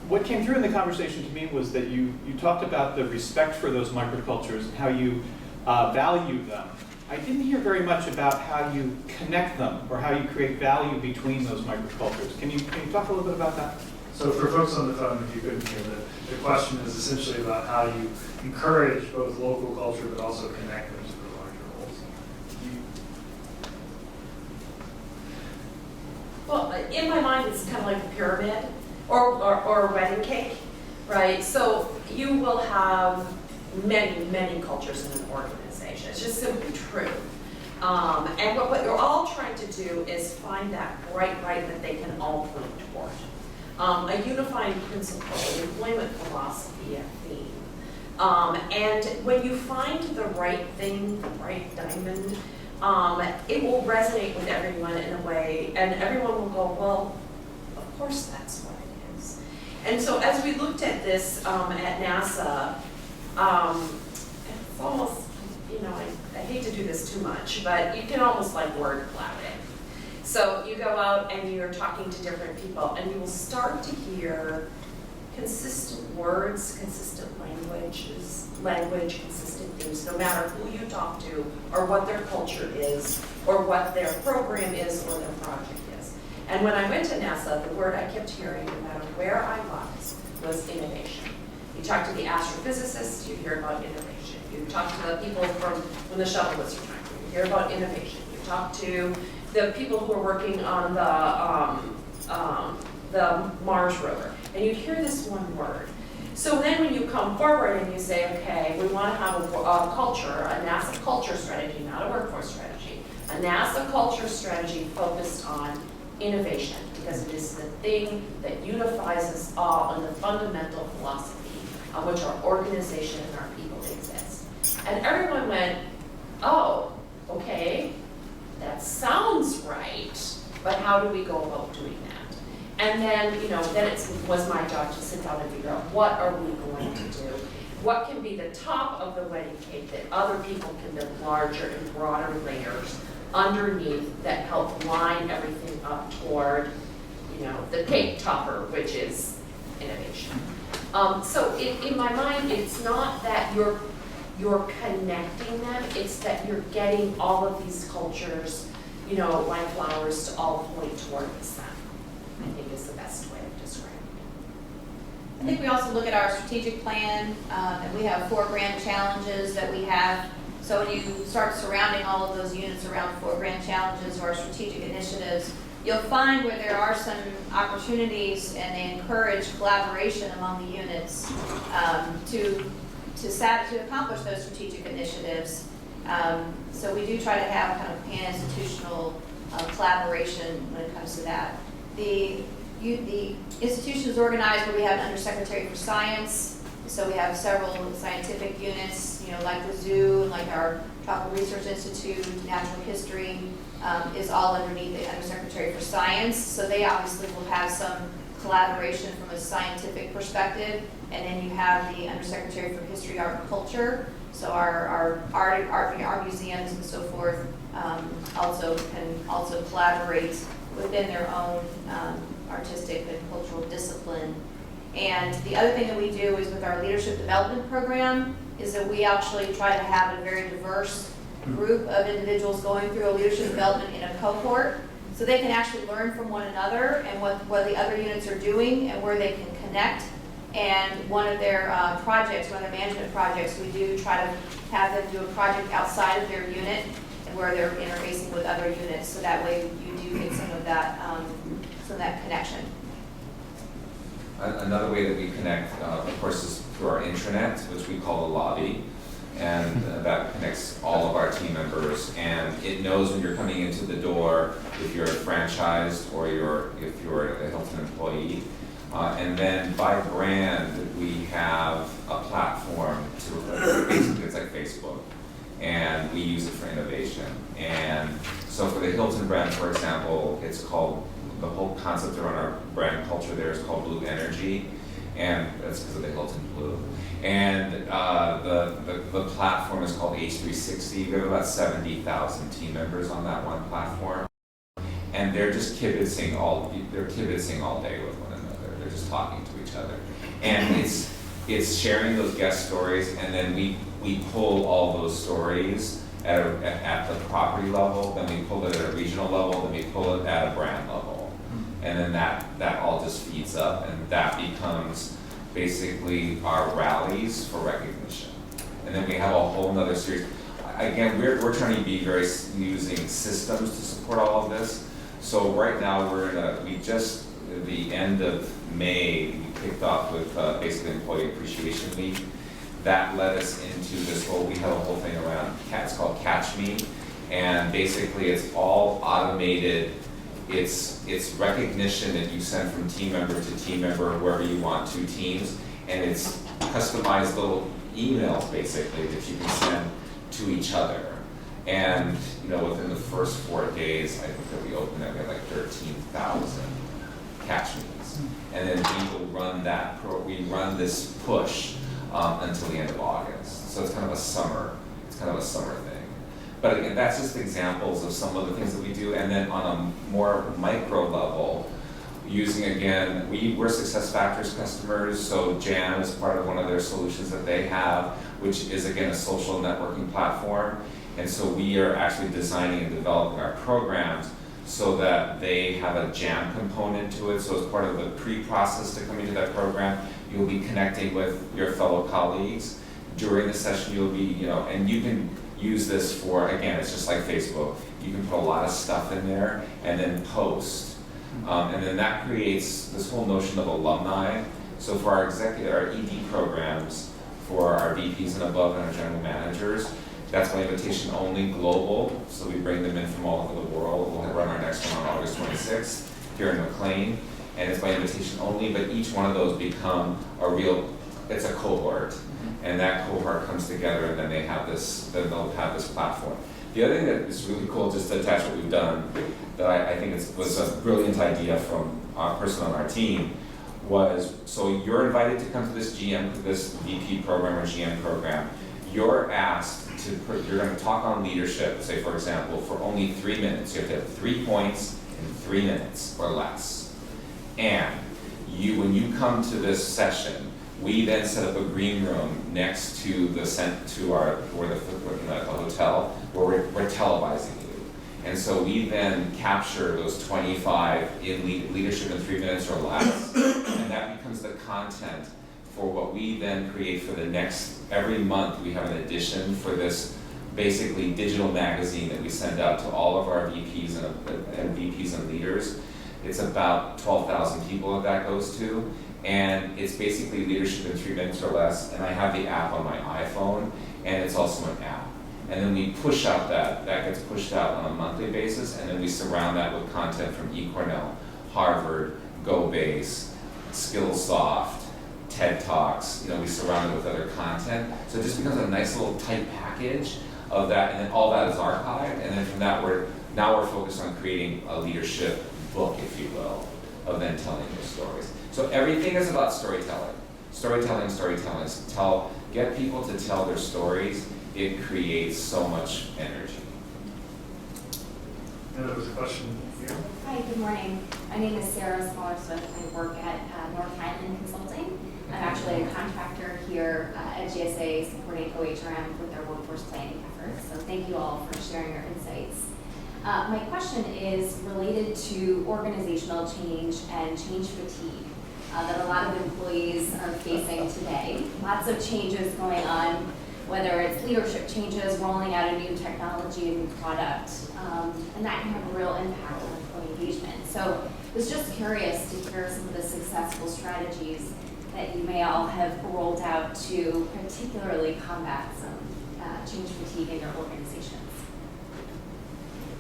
what came through in the conversation to me was that you talked about the respect for those microcultures and how you value them. I didn't hear very much about how you connect them or how you create value between those microcultures. Can you talk a little bit about that? So for folks on the phone, if you couldn't hear the question is essentially about how you encourage both local culture but also connect them to the larger goals. Well, in my mind, it's kind of like a pyramid or a wedding cake, right? So you will have many cultures in an organization. It's just simply true. And what you're all trying to do is find that bright light that they can all point toward. A unifying principle, an employment philosophy, a theme. And when you find the right thing, the right diamond, it will resonate with everyone in a way, and everyone will go, well, of course that's what it is. And so as we looked at this at NASA, it's almost, I hate to do this too much, but you can almost like word cloud it. So you go out and you're talking to different people, and you will start to hear consistent words, consistent language, consistent themes, no matter who you talk to, or what their culture is, or what their program is, or their project is. And when I went to NASA, the word I kept hearing, no matter where I was innovation. You talk to the astrophysicists, you hear about innovation. You talk to the people from when the shuttle was returned, you hear about innovation. You talk to the people who are working on the Mars rover, and you hear this one word. So then when you come forward and you say, okay, we want to have a culture, a NASA culture strategy, not a workforce strategy, a A NASA culture strategy focused on innovation, because it is the thing that unifies us all in the fundamental philosophy on which our organization and our people exist. And everyone went, oh, okay, that sounds right, but how do we go about doing that? And then, then it was my job to sit down and figure out, what are we going to do? What can be the top of the wedding cake that other people can build larger and broader layers underneath that help line everything up toward, the cake topper, which is innovation. So in my mind, it's not that you're connecting them, it's that you're getting all of these cultures, like flowers, to all point toward the sun, I think is the best way of describing it. I think we also look at our strategic plan, and we have 4 grand challenges that we have. So when you start surrounding all of those units around 4 grand challenges or strategic initiatives, you'll find where there are some opportunities and they encourage collaboration among the units to accomplish those strategic initiatives. So we do try to have kind of pan-institutional collaboration when it comes to that. The institution is organized where we have an undersecretary for science. So we have several scientific units, like the zoo, like our Tropical Research Institute, Natural History, is all underneath the Undersecretary for Science. So they obviously will have some collaboration from a scientific perspective. And then you have the Undersecretary for History, Art, and Culture. So our museums and so forth can collaborate within their own artistic and cultural discipline. And the other thing that we do is with our leadership development program is that we actually try to have a very diverse group of individuals going through a leadership development in a cohort, so they can actually learn from one another and what the other units are doing and where they can connect. And one of their projects, one of their management projects, we do try to have them do a project outside of their unit and where they're interfacing with other units, so that way you do get some of that connection. Another way that we connect, of course, is through our intranet, which we call the lobby, and that connects all of our team members, and it knows when you're coming into the door if you're franchised or if you're a Hilton employee. And then by brand, we have a platform to, basically it's like Facebook, and we use it for innovation. And so for the Hilton brand, for example, it's called, the whole concept around our brand culture there is called Blue Energy, and that's because of the Hilton Blue. And the platform is called H360. We have about 70,000 team members on that one platform, and they're just kibitzing all day with one another. They're just talking to each other, and it's sharing those guest stories, and then we pull all those stories at the property level, then we pull it at a regional level, then we pull it at a brand level. And then that all just feeds up, and that becomes basically our rallies for recognition. And then we have a whole nother series. Again, we're trying to be very using systems to support all of this. So right now we just, at the end of May, we kicked off with basically Employee Appreciation Week. That led us into this we have a whole thing around, it's called Catch Me. And basically it's all automated. It's recognition that you send from team member to team member, wherever you want, to teams, and it's customized little emails basically that you can send to each other. And within the first 4 days, I think that we opened it, we had like 13,000 catch me's, and then we will run we run this push until the end of August. So it's kind of a summer thing. But again, that's just examples of some of the things that we do. And then on a more micro level, using, again, we're SuccessFactors customers, so Jam is part of one of their solutions that they have, which is, again, a social networking platform. And so we are actually designing and developing our programs so that they have a Jam component to it. So as part of the pre-process to come into that program, you'll be connecting with your fellow colleagues. During the session, you'll be, and you can use this for, again, it's just like Facebook. You can put a lot of stuff in there and then post. And then that creates this whole notion of alumni. So for our ED programs, for our VPs and above and our general managers, That's by invitation only, global, so we bring them in from all over the world. We'll run our next one on August 26th here in McLean, and it's by invitation only, but each one of those become a real, it's a cohort, and that cohort comes together, and then they'll have this platform. The other thing that is really cool, just to attach what we've done, that I think was a brilliant idea from our person on our team, was, so you're invited to come to this VP program or GM program. You're asked you're going to talk on leadership, say for example, for only 3 minutes. You have to have 3 points in 3 minutes or less. And when you come to this session, we then set up a green room next to the hotel where we're televising you. And so we then capture those 25 in leadership in 3 minutes or less, and that becomes the content for what we then create for the next, every month we have an edition for this basically digital magazine that we send out to all of our VPs and VPs and leaders. It's about 12,000 people that goes to, and it's basically leadership in 3 minutes or less, and I have the app on my iPhone, and it's also an app. And then we push out that gets pushed out on a monthly basis, and then we surround that with content from eCornell, Harvard, GoBase, Skillsoft, TED Talks, we surround it with other content. So it just becomes a nice little tight package of that, and then all that is archived, and then from that we're focused on creating a leadership book, if you will, of then telling your stories. So everything is about storytelling. Storytelling. Get people to tell their stories. It creates so much energy. And there was a question here. Hi, good morning. My name is Sarah Smaller-Smith. I work at North Highland Consulting. I'm actually a contractor here at GSA supporting OHRM with their workforce planning efforts. So thank you all for sharing your insights. My question is related to organizational change and change fatigue that a lot of employees are facing today. Lots of changes going on, whether it's leadership changes, rolling out a new technology, a new product, and that can have a real impact on employee engagement. So I was just curious to hear some of the successful strategies that you may all have rolled out to particularly combat some change fatigue in your organizations.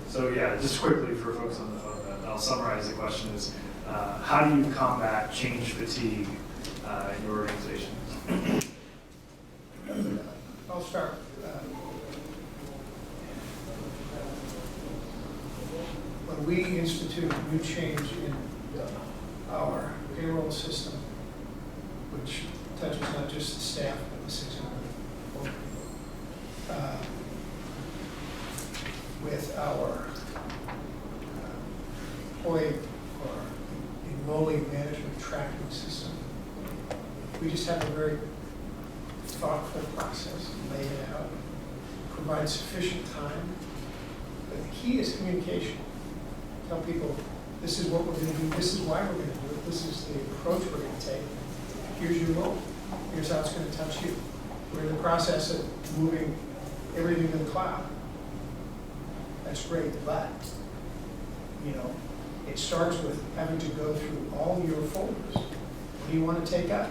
So yeah, just quickly for folks on the phone, I'll summarize the question is, how do you combat change fatigue in your organizations? I'll start. When we institute new change in our payroll system, which touches not just the staff, but the 600 with our employee or enrollee management tracking system, we just have a very thoughtful process, lay it out, provide sufficient time. But the key is communication. Tell people, this is what we're going to do, this is why we're going to do it, this is the approach we're going to take. Here's your role, here's how it's going to touch you. We're in the process of moving everything to the cloud. That's great, but it starts with having to go through all your folders. What do you want to take up?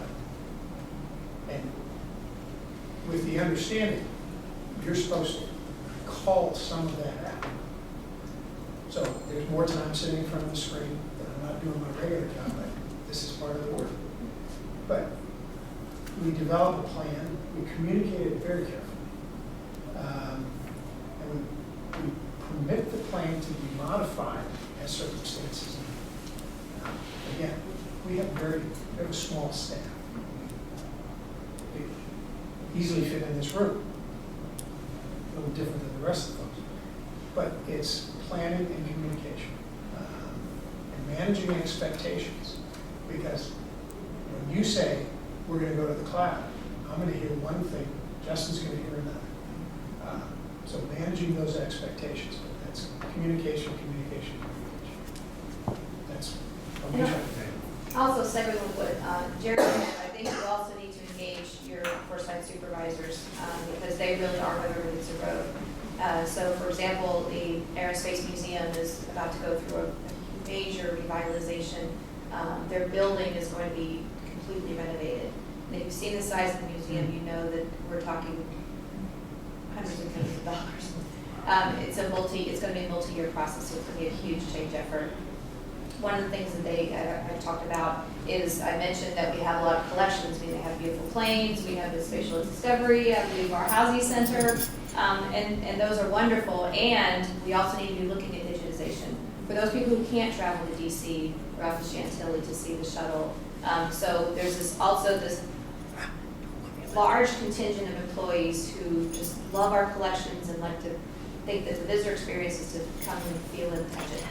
And with the understanding, you're supposed to call some of that out. So there's more time sitting in front of the screen that I'm not doing my regular job, but this is part of the work. But we develop a plan, we communicate it very carefully, and we permit the plan to be modified as circumstances. Again, we have a small staff. They easily fit in this room. A little different than the rest of them. But it's planning and communication and managing expectations. Because when you say, we're going to go to the cloud, I'm going to hear one thing, Justin's going to hear another. So managing those expectations, that's communication. That's what we try to do. Also, segue with what Jerry said, I think you also need to engage your first-line supervisors because they really are where the rubber meets the road. So, for example, the Aerospace Museum is about to go through a major revitalization. Their building is going to be completely renovated. And if you've seen the size of the museum, you know that we're talking hundreds of millions of dollars. It's going to be a multi-year process, so it's going to be a huge change effort. One of the things that I talked about is I mentioned that we have a lot of collections. We have beautiful planes, we have the spatial discovery, I believe our housing center, and those are wonderful. And we also need to be looking at digitization. For those people who can't travel to DC or out to Chantilly to see the shuttle, so there's this large contingent of employees who just love our collections and like to think that the visitor experience is to come and feel and touch it.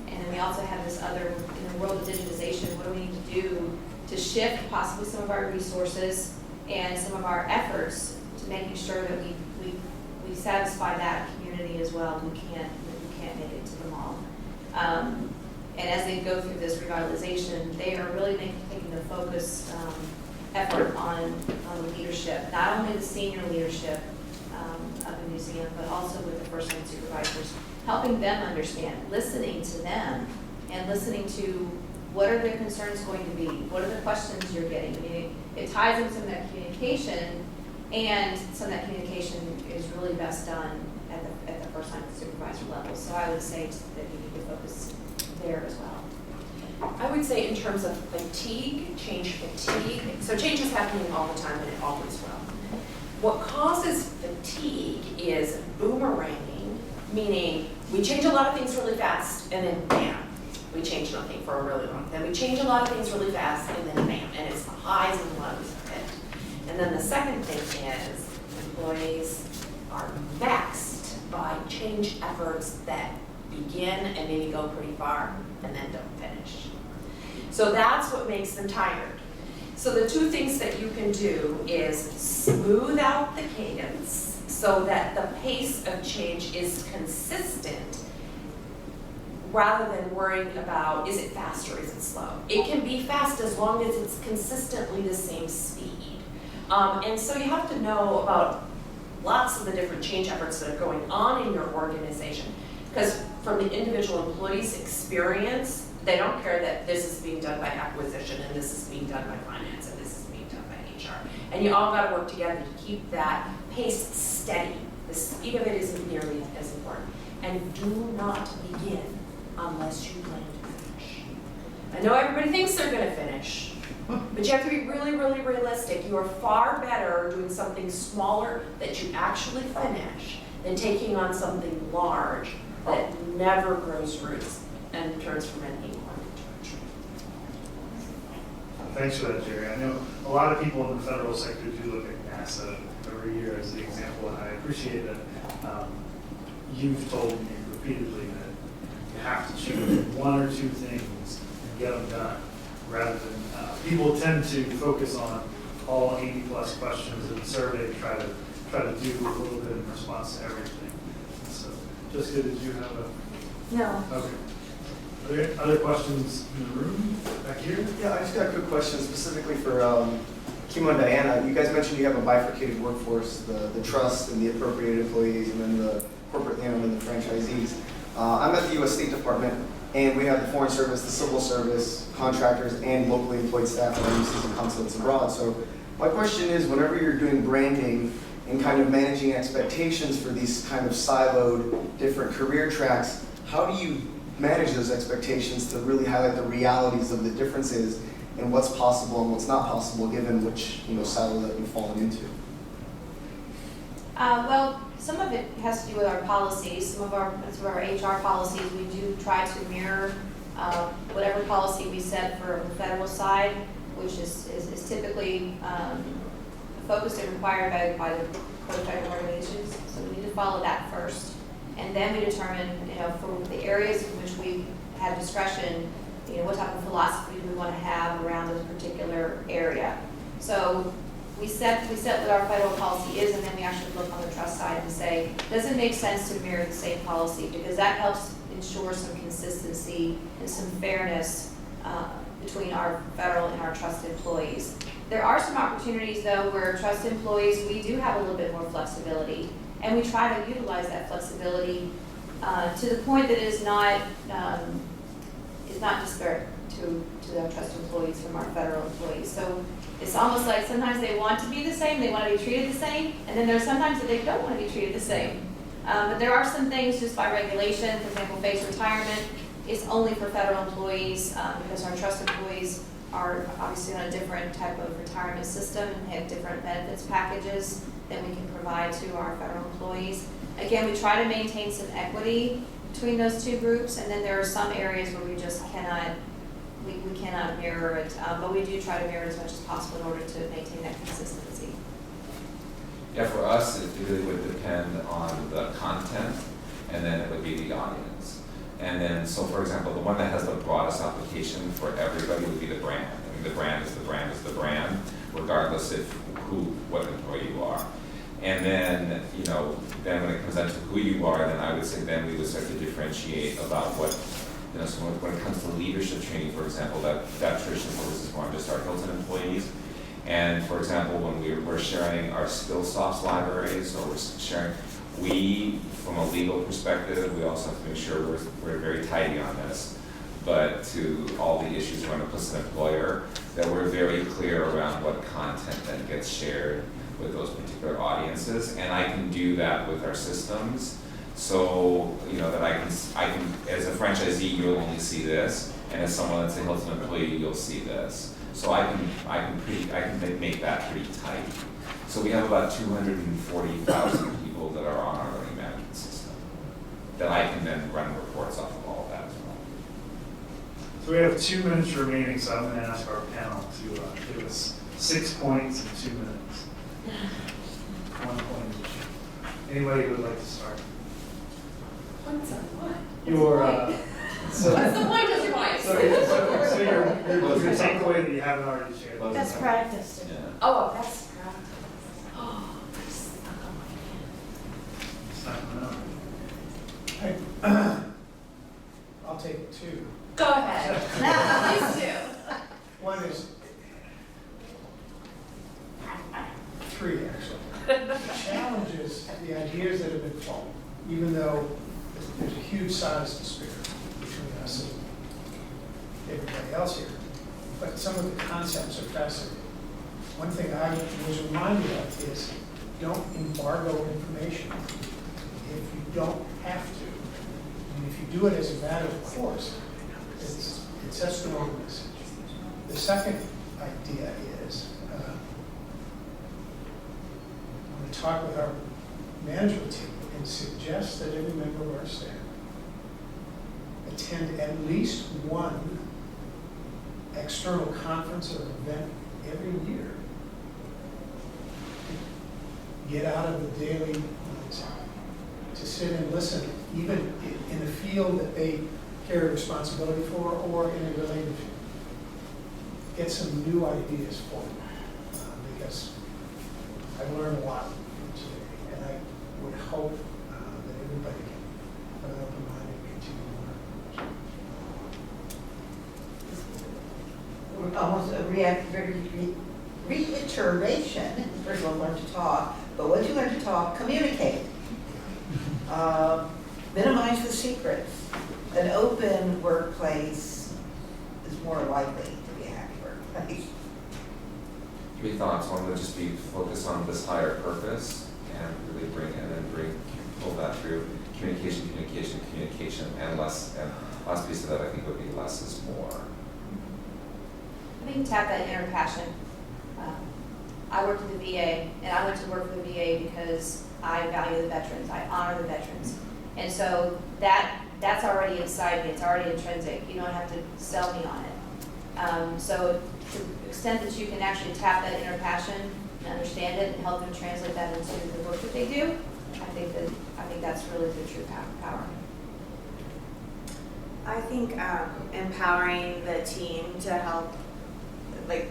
And then we also have this other, in the world of digitization, what do we need to do to shift possibly some of our resources and some of our efforts to making sure that we satisfy that community as well. We can't make it to them all. And as they go through this revitalization, they are really taking the focus effort on the leadership, not only the senior leadership of the museum, but also with the first-line supervisors, helping them understand, listening to them, and listening to what are their concerns going to be, what are the questions you're getting. I mean, it ties in some of that communication, and some of that communication is really best done at the first-line supervisor level. So I would say that you need to focus there as well. I would say in terms of fatigue, change fatigue, so change is happening all the time and it always will. What causes fatigue is boomeranging, meaning we change a lot of things really fast and then bam, we change nothing for a really long time. Then we change a lot of things really fast and then bam, and it's the highs and lows of it. And then the second thing is employees are vexed by change efforts that begin and maybe go pretty far and then don't finish. So that's what makes them tired. So the two things that you can do is smooth out the cadence so that the pace of change is consistent rather than worrying about is it fast or is it slow. It can be fast as long as it's consistently the same speed. And so you have to know about lots of the different change efforts that are going on in your organization, because from the individual employee's experience, they don't care that this is being done by acquisition and this is being done by finance and this is being done by HR. And you all got to work together to keep that pace steady. The speed of it isn't nearly as important. And do not begin unless you plan to finish. I know everybody thinks they're going to finish, but you have to be really, really realistic. You are far better doing something smaller that you actually finish than taking on something large that never grows roots and turns from an acorn into a tree. Thanks for that, Jerry. I know a lot of people in the federal sector do look at NASA every year as the example, and I appreciate that you've told me repeatedly that you have to choose one or two things and get them done, rather than people tend to focus on all 80 plus questions in the survey to try to do a little bit in response to everything. So, Jessica, did you have a? No. Okay. Are there other questions in the room back here? Yeah, I just got a quick question specifically for Kimo and Diana. You guys mentioned you have a bifurcated workforce, the trust and the appropriated employees, and then the corporate and the franchisees. I'm at the U.S. State Department, and we have the Foreign Service, the Civil Service, contractors, and locally employed staff at embassies and consulates abroad. So my question is, whenever you're doing branding and kind of managing expectations for these kind of siloed different career tracks, how do you manage those expectations to really highlight the realities of the differences and what's possible and what's not possible given which silo that you've fallen into? Well, some of it has to do with our policies. Some of our HR policies, we do try to mirror whatever policy we set for the federal side, which is typically focused and required by the code of federal organizations. So we need to follow that first. And then we determine, for the areas in which we have discretion, what type of philosophy do we want to have around this particular area. So we set what our federal policy is, and then we actually look on the trust side and say, does it make sense to mirror the same policy? Because that helps ensure some consistency and some fairness between our federal and our trust employees. There are some opportunities, though, where trust employees, we do have a little bit more flexibility. And we try to utilize that flexibility to the point that it is not to our trust employees from our federal employees. So it's almost like sometimes they want to be the same, they want to be treated the same, and then there's sometimes that they don't want to be treated the same. But there are some things just by regulation, for example, phased retirement is only for federal employees because our trust employees are obviously on a different type of retirement system and have different benefits packages than we can provide to our federal employees. Again, we try to maintain some equity between those two groups, and then there are some areas where we just cannot, we cannot mirror it, but we do try to mirror it as much as possible in order to maintain that consistency. Yeah, for us, it really would depend on the content, and then it would be the audience. And then, so for example, the one that has the broadest application for everybody would be the brand. I mean, the brand is the brand is the brand, regardless if what employee you are. And then, you know, then when it comes down to who you are, then I would say then we would start to differentiate about what, you know, so when it comes to leadership training, for example, that tradition focuses more on just our Hilton employees. And for example, when we're sharing our SkillSoft libraries, or we're sharing, from a legal perspective, we also have to make sure we're very tidy on this. But to all the issues around implicit employer, that we're very clear around what content then gets shared with those particular audiences, and I can do that with our systems. So, you know, that I can, as a franchisee, you'll only see this, and as someone that's a Hilton employee, you'll see this. So I can make that pretty tight. So we have about 240,000 people that are on our learning management system that I can then run reports off of all of that as well. So we have 2 minutes remaining, so I'm going to ask our panel to give us 6 points in 2 minutes. 1 point each. Anybody who would like to start? Points on what? So, What's the point of your points? so your takeaway that you haven't already shared. Best practice. Yeah. Oh, that's practice. Oh, that's It's not gonna know. I'll take 2. Go ahead. Please do. One is 3, actually. The challenges, the ideas that have been flown, even though there's a huge size disparity between us and everybody else here, but some of the concepts are fascinating. One thing I was reminded of is don't embargo information if you don't have to. And if you do it as a matter of course, it sets the wrong message. The second idea is, I'm going to talk with our management team and suggest that every member of our staff attend at least one external conference or event every year. Get out of the daily to sit and listen, even in a field that they carry responsibility for or in a related field. Get some new ideas for them, because I've learned a lot from today, and I would hope that everybody can have an open mind and continue to learn. Almost a reiteration. First of all, learn to talk, but once you learn to talk, communicate. Minimize the secrets. An open workplace is more likely to be a happy workplace. We thought one would just be focused on this higher purpose and really pull that through communication, and less. And last piece of that I think would be less is more. I think tap that inner passion. I worked at the VA, and I went to work for the VA because I value the veterans, I honor the veterans. And so that's already inside me, it's already intrinsic, you don't have to sell me on it. So to the extent that you can actually tap that inner passion and understand it and help them translate that into the work that they do, I think that's really the true power. I think empowering the team to help, like,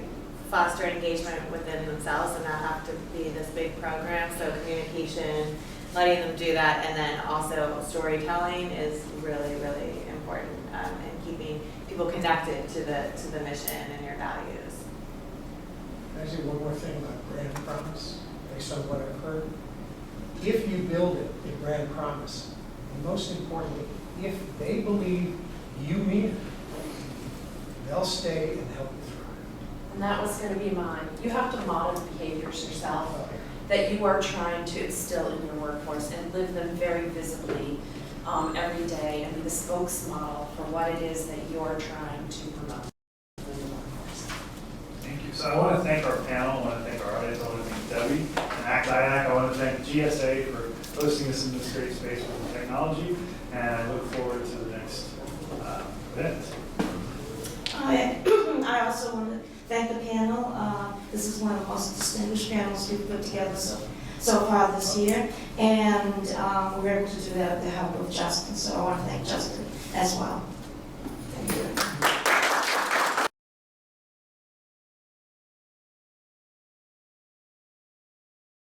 foster engagement within themselves and not have to be this big program. So communication, letting them do that, and then also storytelling is really, really important, and keeping people connected to the mission and your values. Can I say one more thing about brand promise, based on what I've heard? If you build it, a brand promise, and most importantly, if they believe you mean it, they'll stay and help you thrive. And that was going to be mine. You have to model the behaviors yourself that you are trying to instill in your workforce and live them very visibly every day and be the spokesmodel for what it is that you're trying to promote in the workforce. Thank you. So I want to thank our panel, I want to thank our audience, I want to thank Debbie and IAC. I want to thank GSA for hosting us in this great space with technology, and I look forward to the next event. I also want to thank the panel. This is one of the most distinguished panels we've put together so far this year, and we're able to do that with the help of Justin, so I want to thank Justin as well.